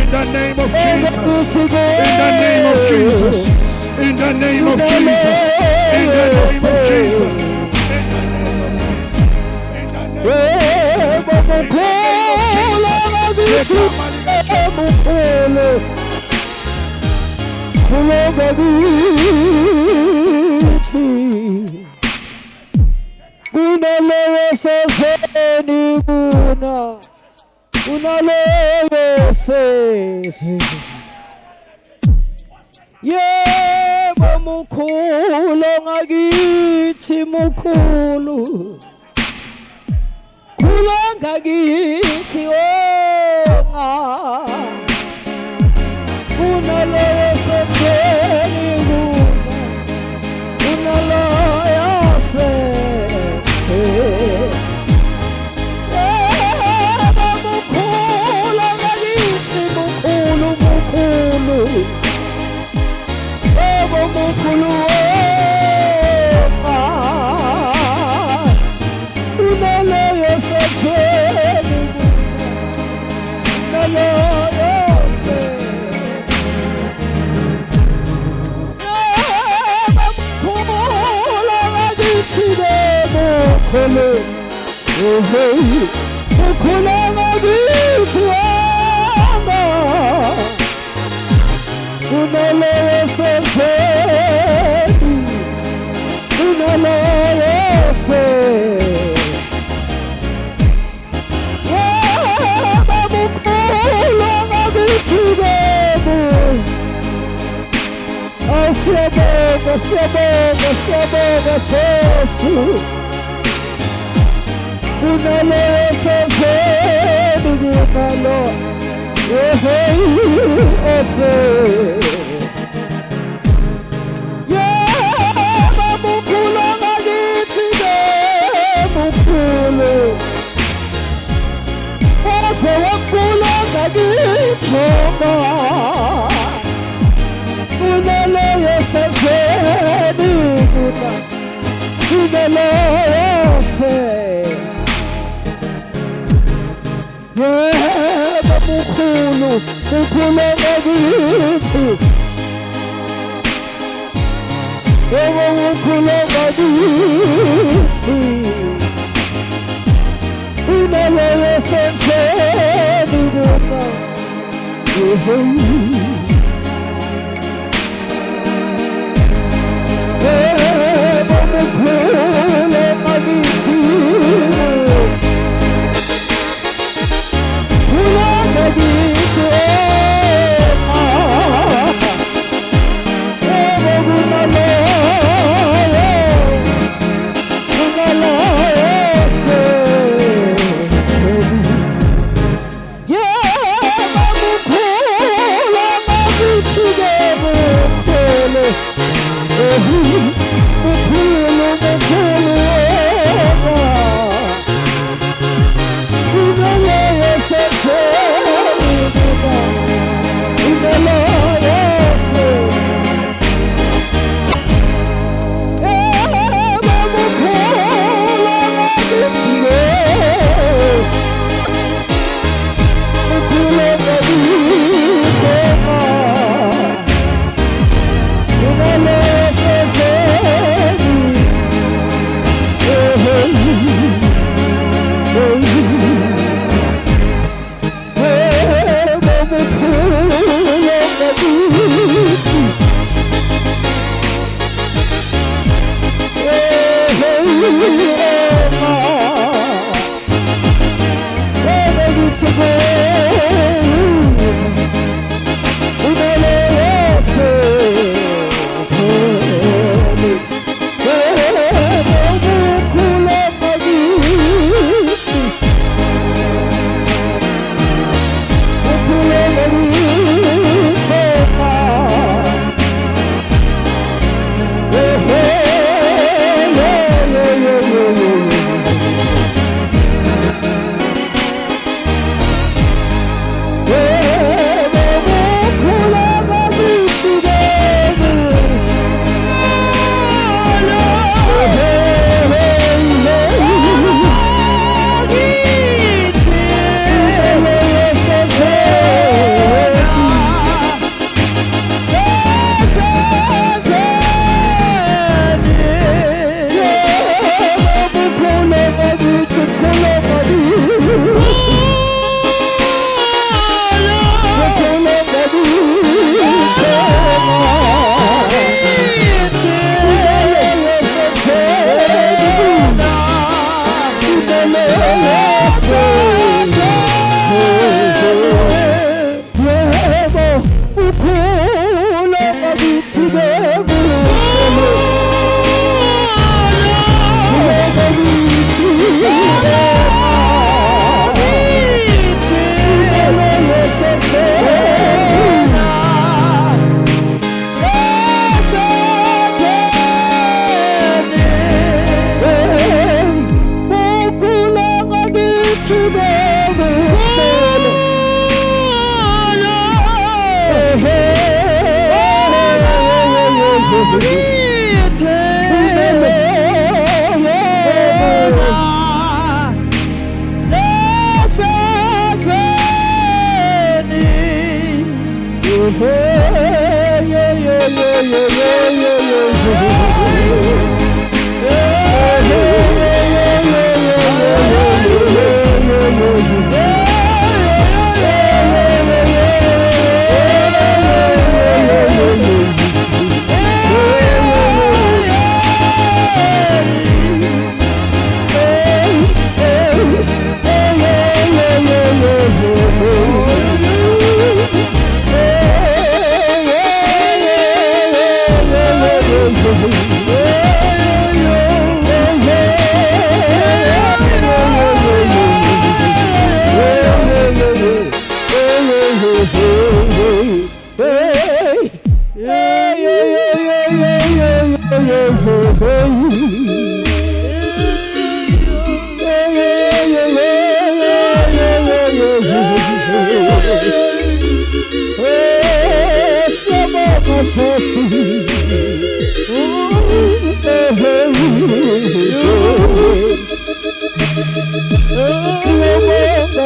In the name of Jesus, in the name of Jesus, in the name of Jesus, in the name of Jesus, in the name yebo mukhulu ngakithi mukhulu khulu ngakithi onga kunaleyo seseni kunaleyo seseni yebo mukhulu ngakithi mukhulu mukhulu unaleyo seseni unaleyo mukhulu ngakithi mukhulu mukhulu ngakithi unaleyo seseni unaleyo seseni yebo mukhulu ngakithi siyabonga siyabonga Jesu unaleyo seseni unaleyo seseni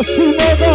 Simona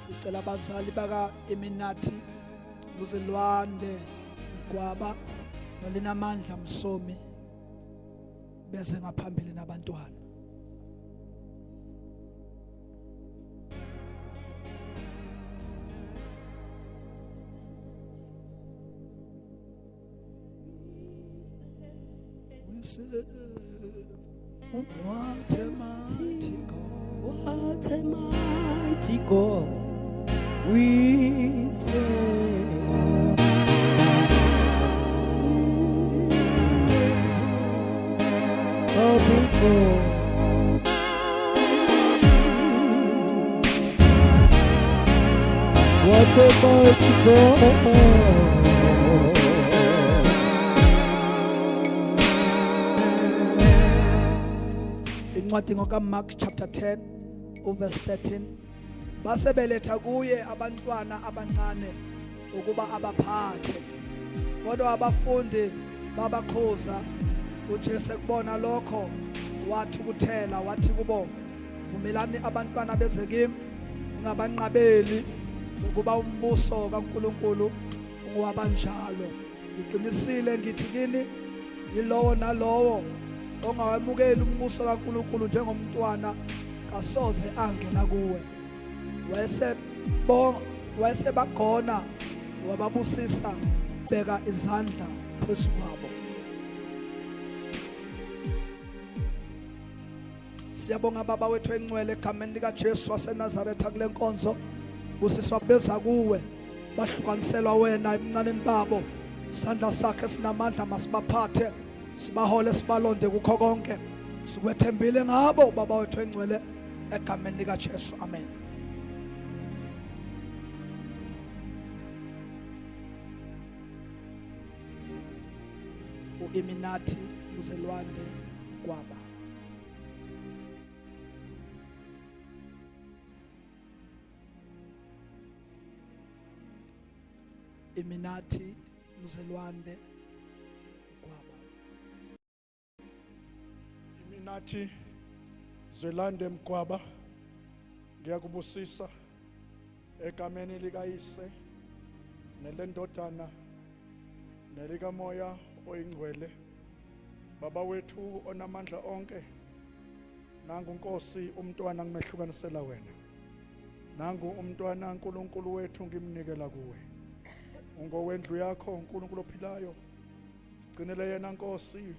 Sicela abazali baka Eminathi uZilwande Gwaba nolinamandla Msomi bese ngaphambili nabantwana. What a mighty God, What a mighty God we serve. Oh, before what a mighty God. incwadi ngokaMark chapter 10 verse 13 basebeletha kuye abantwana abancane ukuba abaphathe kodwa abafundi babakhoza uJesu kubona lokho wathi kuthela wathi kubo vumelani abantwana beze kimi ngabanqabeli ukuba umbuso kaNkuluNkulu ungowabanjalo ngiqinisile ngithi kini yilowo nalowo ongawamukeli umbuso kaNkuluNkulu njengomntwana kasoze angena kuwe wese bagona wababusisa beka izandla phezu kwabo Siyabonga baba wethu engcwele egameni lika Jesu waseNazaretha kule nkonzo. Busiswa beza kuwe. Bahlukanisela wena emncaneni babo. Isandla sakhe sinamandla masibaphathe. Sibahole sibalonde kukho konke. Sikwethembile ngabo baba wethu engcwele egameni lika Jesu. Amen. Eminati uzelwande kwaba. Eminati uzelwande kwaba. Iminathi Zwelande Mkwaba, ngiyakubusisa egameni likayise nelendodana nelikamoya oyingcwele. Baba wethu onamandla onke, nangu Nkosi umntwana ngimehlukanisela wena. Nangu umntwana uNkulunkulu wethu ngimnikela kuwe. Ungowendlu yakho uNkulunkulu ophilayo. Sigcinele yena Nkosi,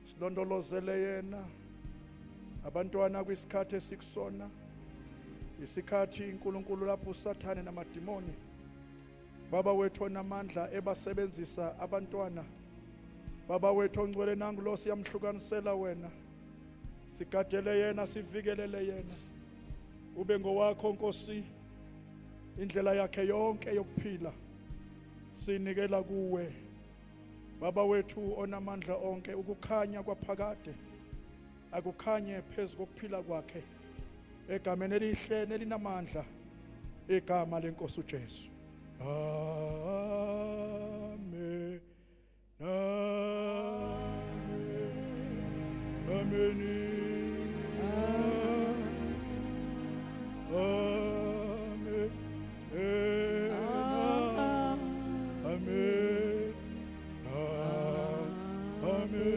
silondolozele yena. Abantwana kwisikhathi esikusona, isikhathi uNkulunkulu lapho uSathane namadimoni baba wethu onamandla ebasebenzisa abantwana. Baba wethu ongcwele nangu lo siyamhlukanisela wena. Sigadele yena, sivikelele yena. Ube ngowakho Nkosi, indlela yakhe yonke yokuphila sinikela kuwe. Baba wethu onamandla onke, ukukhanya kwaphakade akukhanye phezu kokuphila kwakhe egameni elihle nelinamandla, igama lenkosi uJesu. Amen. Amen. Amen. Amen. Amen. Amen.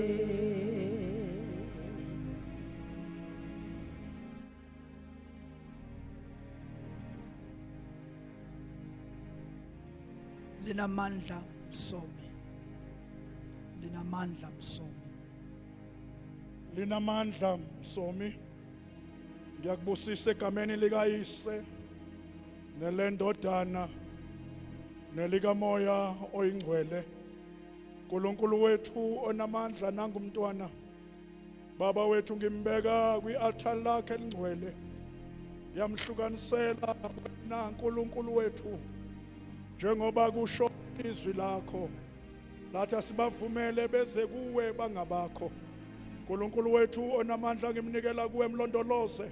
Linamandla msomi. Linamandla msomi. Linamandla msomi. Ngiyakubusisa egameni likayise nelendodana nelikamoya oyingcwele. uNkulunkulu wethu onamandla nangumntwana. Baba wethu ngimbeka kwi-altar lakhe elingcwele. Ngiyamhlukanisela wena uNkulunkulu wethu, njengoba kusho izwi lakho lathi asibavumele beze kuwe bangabakho. uNkulunkulu wethu onamandla ngimnikela kuwe mlondoloze.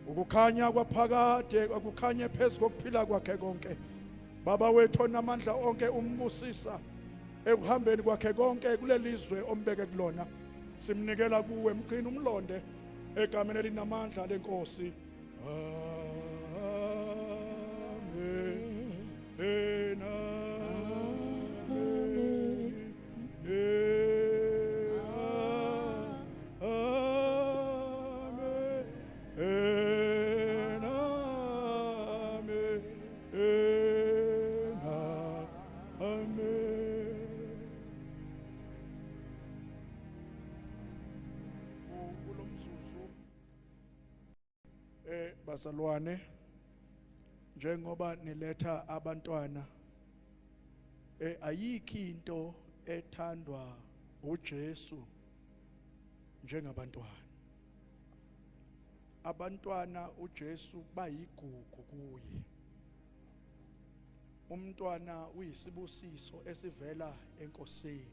Ukukhanya kwaphakade akukhanye phezu kokuphila kwakhe konke. Baba wethu onamandla onke umbusisa ekuhambeni kwakhe konke kulelizwe ombeke kulona. Simnikela kuwe, mgcina umlonde egameni elinamandla lenkosi. Amen. Bazalwane, njengoba niletha abantwana, ayikho into ethandwa uJesu njengabantwana. Abantwana uJesu bayigugu kuye. Umntwana uyisibusiso esivela enkosini.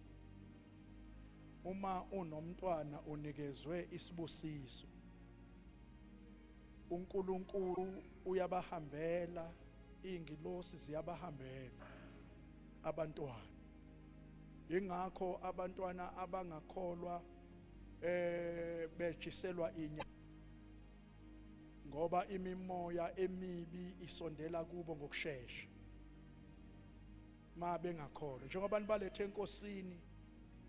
Uma unomntwana unikezwe isibusiso. uNkulunkulu uyabahambela, ingilosi ziyabahambela abantwana. Ingakho abantwana abangakholwa bejiselwa inyama, ngoba imimoya emibi isondela kubo ngokusheshsha ma bengakholwa. Njengoba nibalethe enkosini,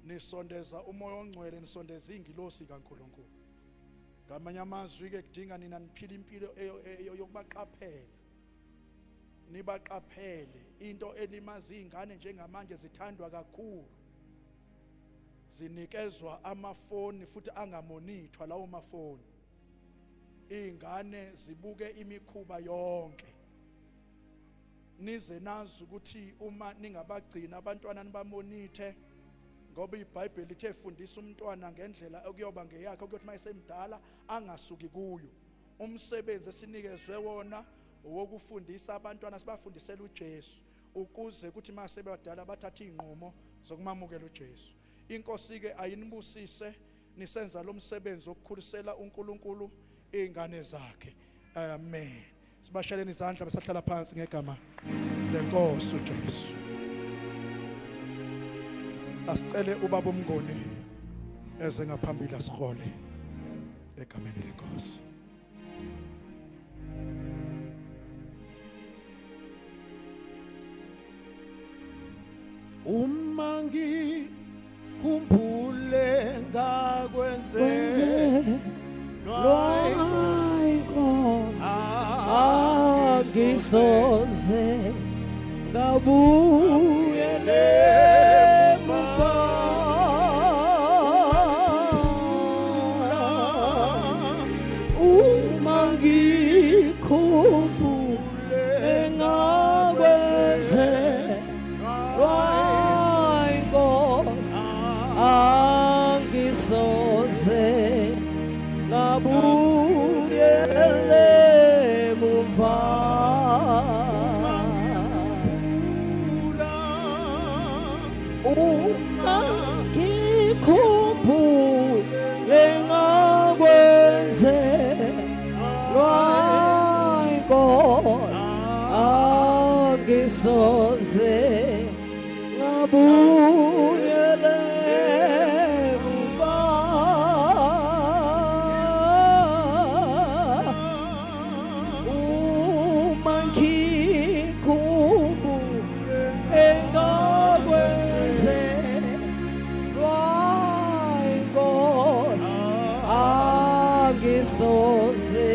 nisondeza umoya ongcwele, nisondeza ingilosi kaNkulunkulu. Ngamanye amazwi ke kudinga nina niphile impilo yokubaqaphela. Nibaqaphele. Into elimazi izingane njengamanje zithandwa kakhulu. Zinikezwa amafoni futhi angamonithwa lawo mafoni. izingane zibuke imikhuba yonke nize nazi ukuthi uma ningabagcina abantwana nibamonithe ngoba iBhayibheli lithe fundisa umntwana ngendlela okuyoba ngeyakhe ukuthi mayesemdala angasuki kuyo. Umsebenzi esinikezwe wona wokufundisa abantwana sibafundisela uJesu ukuze ukuthi mase badala bathathe izinqumo zokumamukela uJesu. Inkosi ke ayinibusise nisenza lo msebenzi wokukhulisela uNkulunkulu izingane zakhe. Amen. Sibasheleni izandla besahlala phansi ngegama lenkosi uJesu. Asicele ubaba uMngoni eze ngaphambili asihole egameni lenkosi. Uma ngikhumbule ngakwenze Lwainkosi angisoze ngabuyele emuva. Uma ngikhumbule ngakwenze Lwainkosi angisoze ngabuyele emuva. Uma ngikhumbule ngakwenze Lwainkosi angisoze ngabuyele emuva. Uma ngikhumbule ngakwenze Lwainkosi angisoze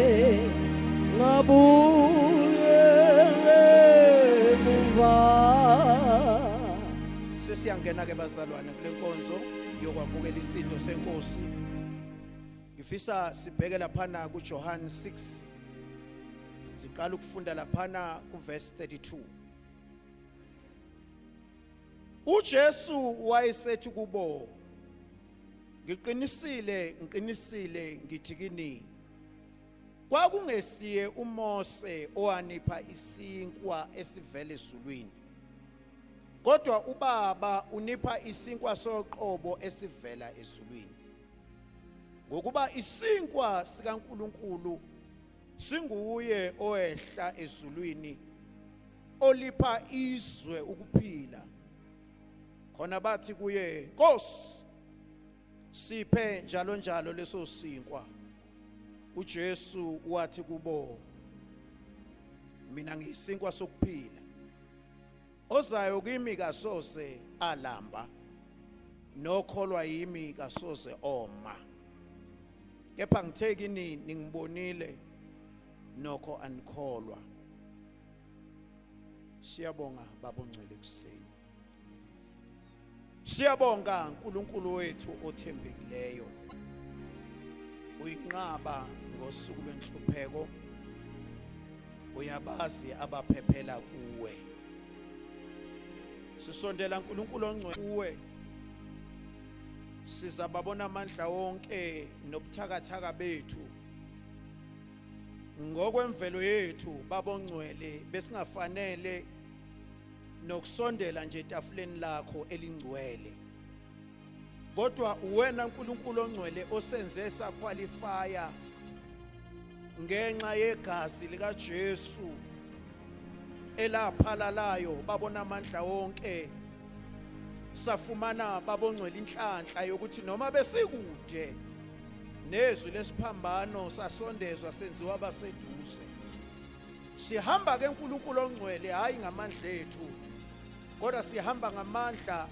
ngabuyele emuva. Sesiyangena ke bazalwane kule nkonzo yokwamukela isidlo senkosi. Ngifisa sibheke laphana kuJohn 6. Siqala ukufunda laphana kuverse 32. uJesu wayesethi kubo, ngiqinisile ngithi kini, kwakungesiye uMose owanipha isinkwa esivela ezulwini, kodwa uBaba unipha isinkwa soqobo esivela ezulwini. Ngokuba isinkwa sikaNkulunkulu singuye owehla ezulwini, olipha izwe ukuphila. Khona bathi kuye, Nkosi, siphe njalo leso sinkwa. uJesu wathi kubo, mina ngiyisinkwa sokuphila. Ozayo kimi kasoze alamba, nokholwa yimi kasoze oma. Kepha ngithe kini ningibonile, nokho anikholwa. Siyabonga Baba ongcwele kuseni. Siyabonga uNkulunkulu wethu othembekileyo. Uyinqaba ngosuku lwenhlupheko, uyabazi abaphephela kuwe. Sisondela uNkulunkulu ongcwele kuwe, sizababona amandla wonke nobuthakathaka bethu. Ngokwemvelo yethu Baba ongcwele besingafanele nokusondela nje etafuleni lakho elingcwele, kodwa uwena uNkulunkulu ongcwele osenze saqualifya ngenxa yegazi lika Jesu elaphalalayo. Babona amandla wonke, safumana Baba ongcwele inhlanhla yokuthi noma besikude nezwi lesiphambano sasondezwa senziwa baseduze. Sihamba ke uNkulunkulu ongcwele hayi ngamandla ethu, kodwa sihamba ngamandla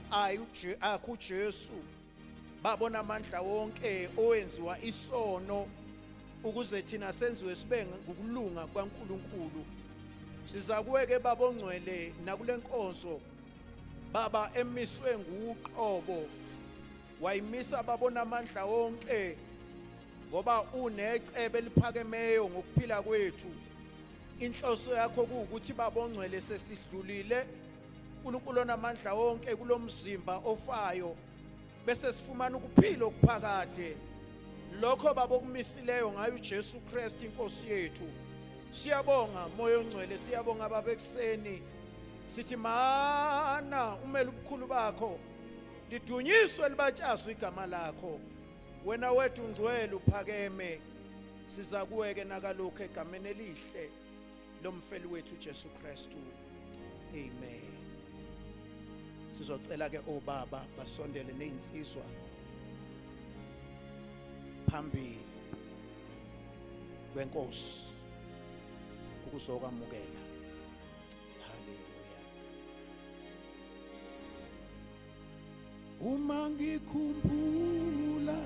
akho uJesu. Babona amandla wonke owenziwa isono ukuze thina senziwe sibe ngokulunga kwaNkulunkulu. Siza kuwe ke Baba ongcwele nakule nkonzo Baba emiswe nguqobo, wayimisa babona amandla wonke ngoba unecebe eliphakemeyo ngokuphila kwethu. Inhloso yakho ukuthi babongcwele sesidlulile uNkulunkulu onamandla wonke kulomzimba ofayo bese sifumana ukuphila okuphakade lokho babokumisileyo ngayo uJesu Kristu inkosi yethu. Siyabonga moya ongcwele, siyabonga baba ekseni, sithi mana umele ubukhulu bakho lidunyiswe libatshazwe igama lakho. Wena wethu ungcwele uphakeme, siza kuweke nakalokho egameni elihle lomfeli wethu uJesu Kristu. Amen. Sizocela ke obaba basondele nezinsizwa phambi kwenkosi ukuzokwamukela. Haleluya. Uma ngikhumbula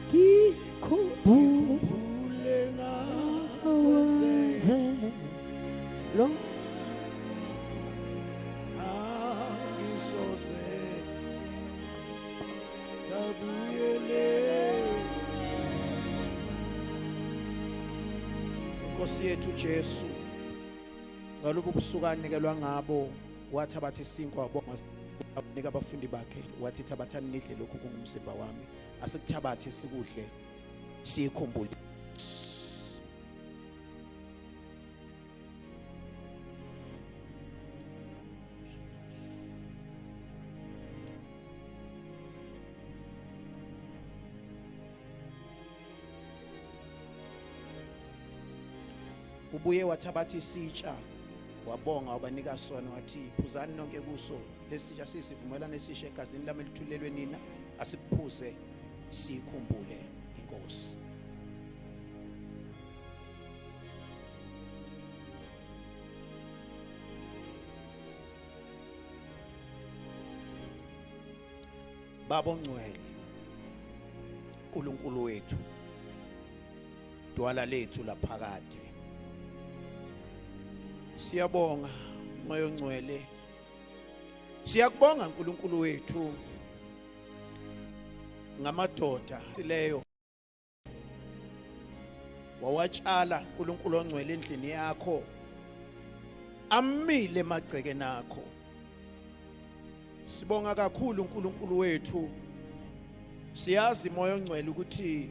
ngikhumbule ngawenzelo angisoze ngabuyele. Nkosi yethu Jesu, ngalobu busuku anikelwa ngabo wathi abathi isinkwa wabonga nika abafundi bakhe wathi thabathani nidle lokhu kungumzimba wami. Asikuthabathe sikudle sikhumbule. Ubuye wathabatha isitsha wabonga wabanika sona wathi phuzani nonke kuso lesitsha sisivumelana esisha egazini lami elithulelwe nina, asikuphuze sikhumbule inkosi. Baba ongcwele, uNkulunkulu wethu, dwala lethu laphakade, siyabonga moya ongcwele, siyakubonga uNkulunkulu wethu ngamadoda leyo wawatshala uNkulunkulu ongcwele endlini yakho, amile emagceke nakho. Sibonga kakhulu uNkulunkulu wethu, siyazi moya ongcwele ukuthi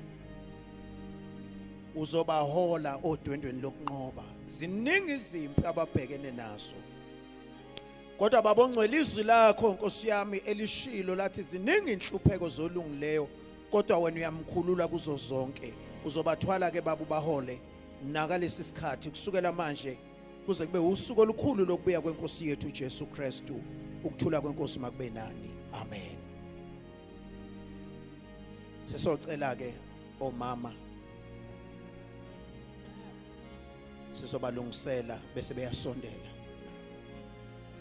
uzobahola odwendweni lokunqoba. Ziningi izimpi ababhekene nazo, kodwa baba ongcwele izwi lakho Nkosi yami elishilo lathi ziningi inhlupheko zolungileyo, kodwa wena uyamkhulula kuzo zonke. Uzobathwala ke baba ubahole nakalesi sikhathi kusukela manje kuze kube usuku olukhulu lokubuya kwenkosi yethu uJesu Kristu. Ukuthula kwenkosi makube nani. Amen. Sesocela ke omama sizobalungisela bese beyasondela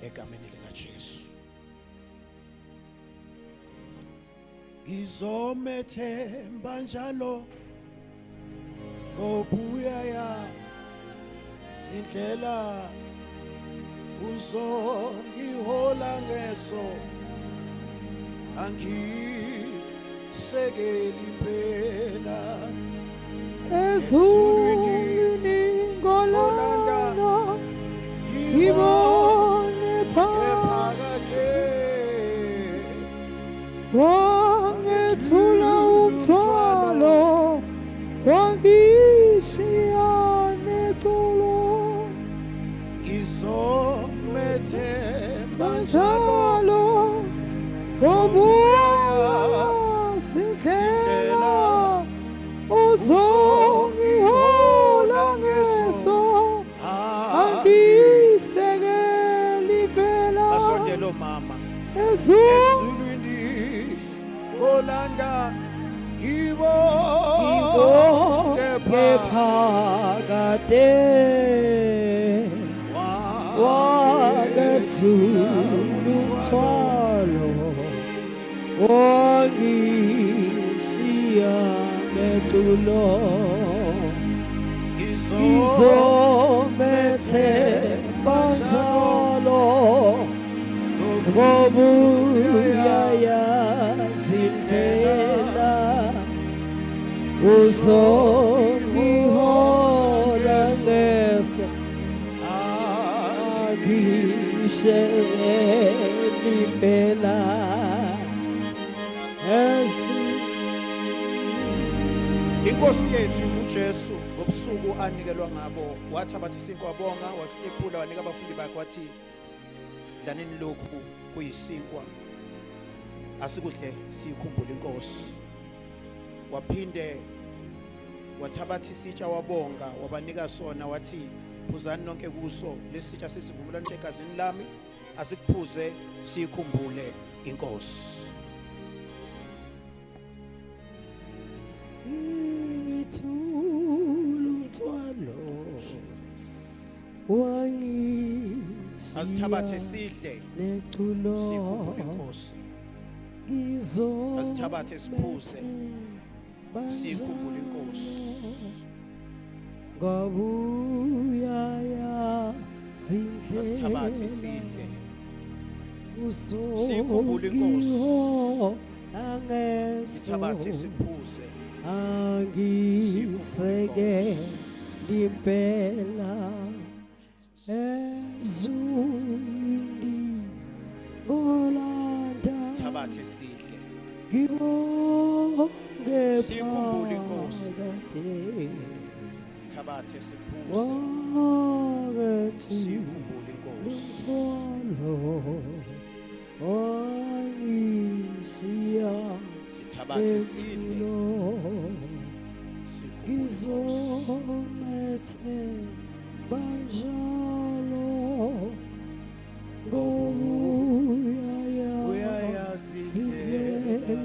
egameni likaJesu. Ngizomethemba njalo ngobuyaya zindlela uzongihola ngeso, angisekeli impela ezulwini ngolanda ngibone phakade wangethula umthwalo wangishiya neculo ngizomethemba njalo ngobuya sindlela uzongihola ngeso, angisekeli impela basondelo mama ezulwini ngolanda ngibone phakade wangethula umthwalo wangishiya neculo ngizomethemba njalo ngobuyaya zindlela ngizongihola ngeso angisheli phela Inkosi yethu uJesu ngobusuku anikelwa ngabo wathabatha isinkwa wabonga wasihlephula wanika abafundi bakhe wathi dlanini lokhu kuyisinkwa asikudle sikhumbule inkosi waphinde wathabatha isitsha wabonga wabanika sona wathi phuzani nonke kuso lesitsha sesivumelwano egazini lami asikuphuze sikhumbule inkosi asithabathe sidle sikhumbule inkosi asithabathe siphuze sikhumbule inkosi ngabuyaya zindle asithabathe sidle sikhumbule inkosi sithabathe siphuze angiseke limpela ezulwini ngolanda sithabathe sidle ngibonge sikhumbule inkosi sithabathe siphuze sikhumbule inkosi sithabathe sidle ngizomete banjalo ngobuyayazindlela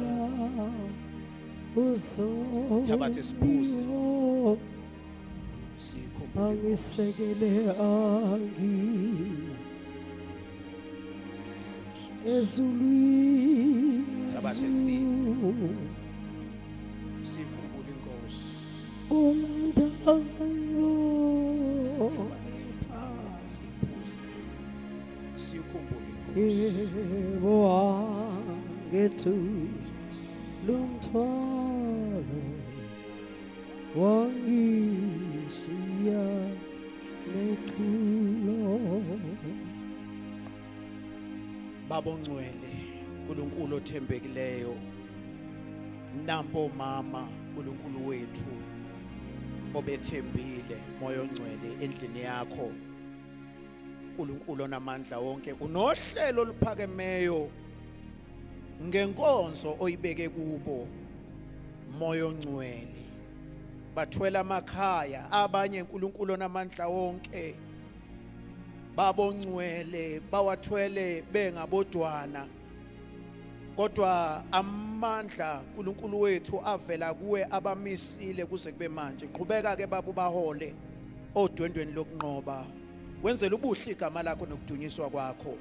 sithabathe siphuze angisekele ezulwini sithabathe sidle sikhumbule inkosi sithabathe siphuze sikhumbule inkosi wangethu lumthwalo wangishiya nequlo babongcwele uNkulunkulu othembekileyo nampo mama uNkulunkulu wethu obethembile moya ongcwele endlini yakho uNkulunkulu onamandla wonke unohlelo oluphakemeyo ngenkonzo oyibeke kubo moya ongcwele bathwela amakhaya abanye uNkulunkulu onamandla wonke babongcwele bawathwele bengabodwana kodwa amandla uNkulunkulu wethu avela kuwe abamisile kuze kube manje qhubeka ke baba bahole odwendweni lokunqoba wenzela ubuhle igama lakho nokudunyiswa kwakho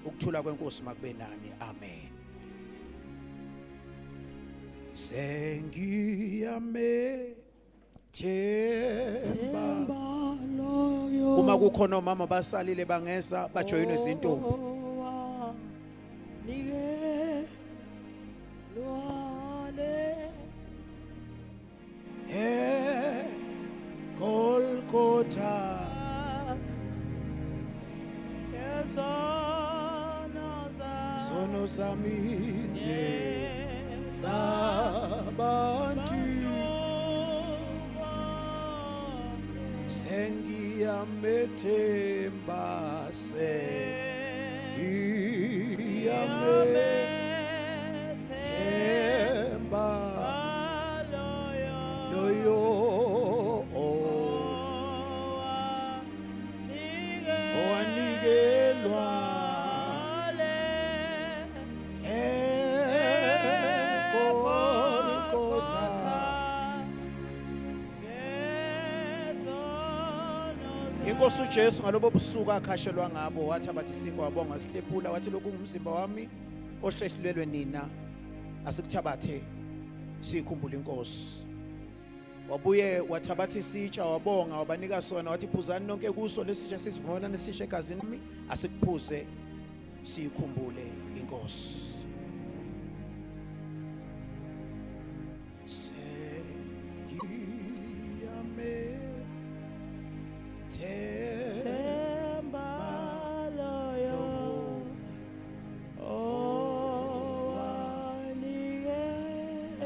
ukuthula kwenkosi makube nani amen sengiyame themba uma kukhona omama basalile bangeza bajoyinwe izintombi Golgotha zono zamine zabantu sengiyamethemba sengiyamethemba loyo owanikelwa Golgotha Inkosi uJesu ngalobo busuku akhashelwa ngabo wathi abathi isinkwa wabonga sihlephula wathi lokhu ngumzimba wami ohlehlulelwe nina asikuthabathe sikhumbule inkosi wabuye wathabatha isitsha wabonga wabanika sona wathi phuzani nonke kuso lesitsha sisivumelana nesisha egazini lami asikuphuze sikhumbule inkosi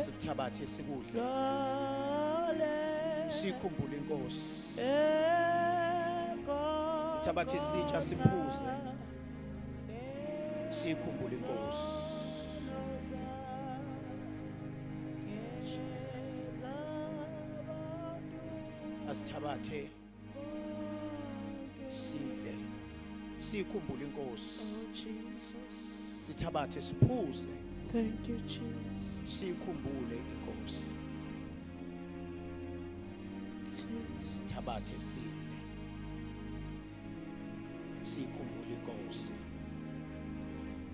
Sikuthabathe sikudle. Sikhumbule inkosi. Sithabathe isitsha siphuze. Sikhumbule inkosi. Asithabathe sidle. Sikhumbule inkosi. Sithabathe siphuze. Thank you, Jesus. Sikhumbule inkosi. Sithabathe sidle. Sikhumbule inkosi.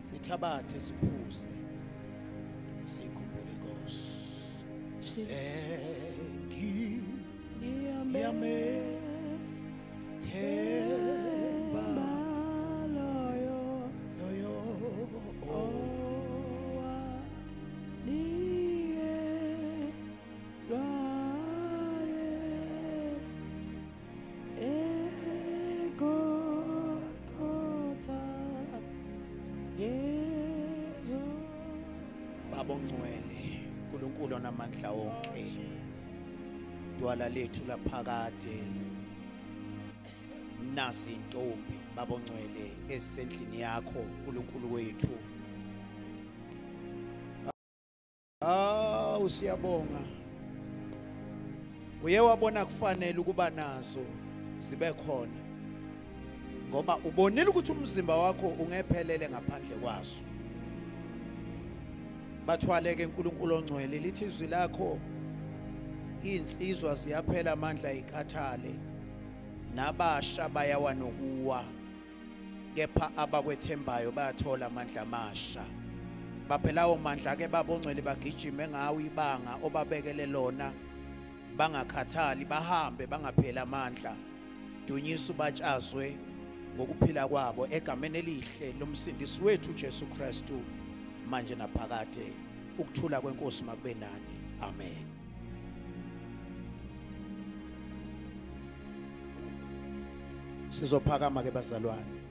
Sithabathe siphuze. Sikhumbule inkosi. Sengi yame themba loyo Baba ongcwele, uNkulunkulu onamandla wonke, dwala lethu laphakade, nasi intombi Baba ongcwele esendlini yakho uNkulunkulu wethu. Siyabonga. Uye wabona kufanele ukuba nazo zibe khona. Ngoba ubonile ukuthi umzimba wakho ungephelele ngaphandle kwaso. Bathwaleke uNkulunkulu ongcwele lithi izwi lakho insizwa ziyaphela amandla ikhathale nabasha bayawa nokuwa kepha abakwethembayo bayathola amandla amasha. Baphelawo mandla ke Baba ongcwele bagijime ngawo ibanga obabekele lona bangakhathali bahambe bangaphela amandla. Dunyisa ubatshazwe ngokuphila kwabo egameni elihle lomsindisi wethu Jesu Kristu manje naphakade. Ukuthula kwenkosi makube nani. Amen. Sizophakama ke bazalwane.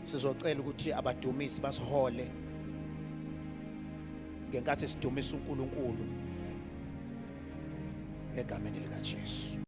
Sizocela ukuthi abadumisi basihole ngenkathi sidumisa uNkulunkulu egameni lika Jesu.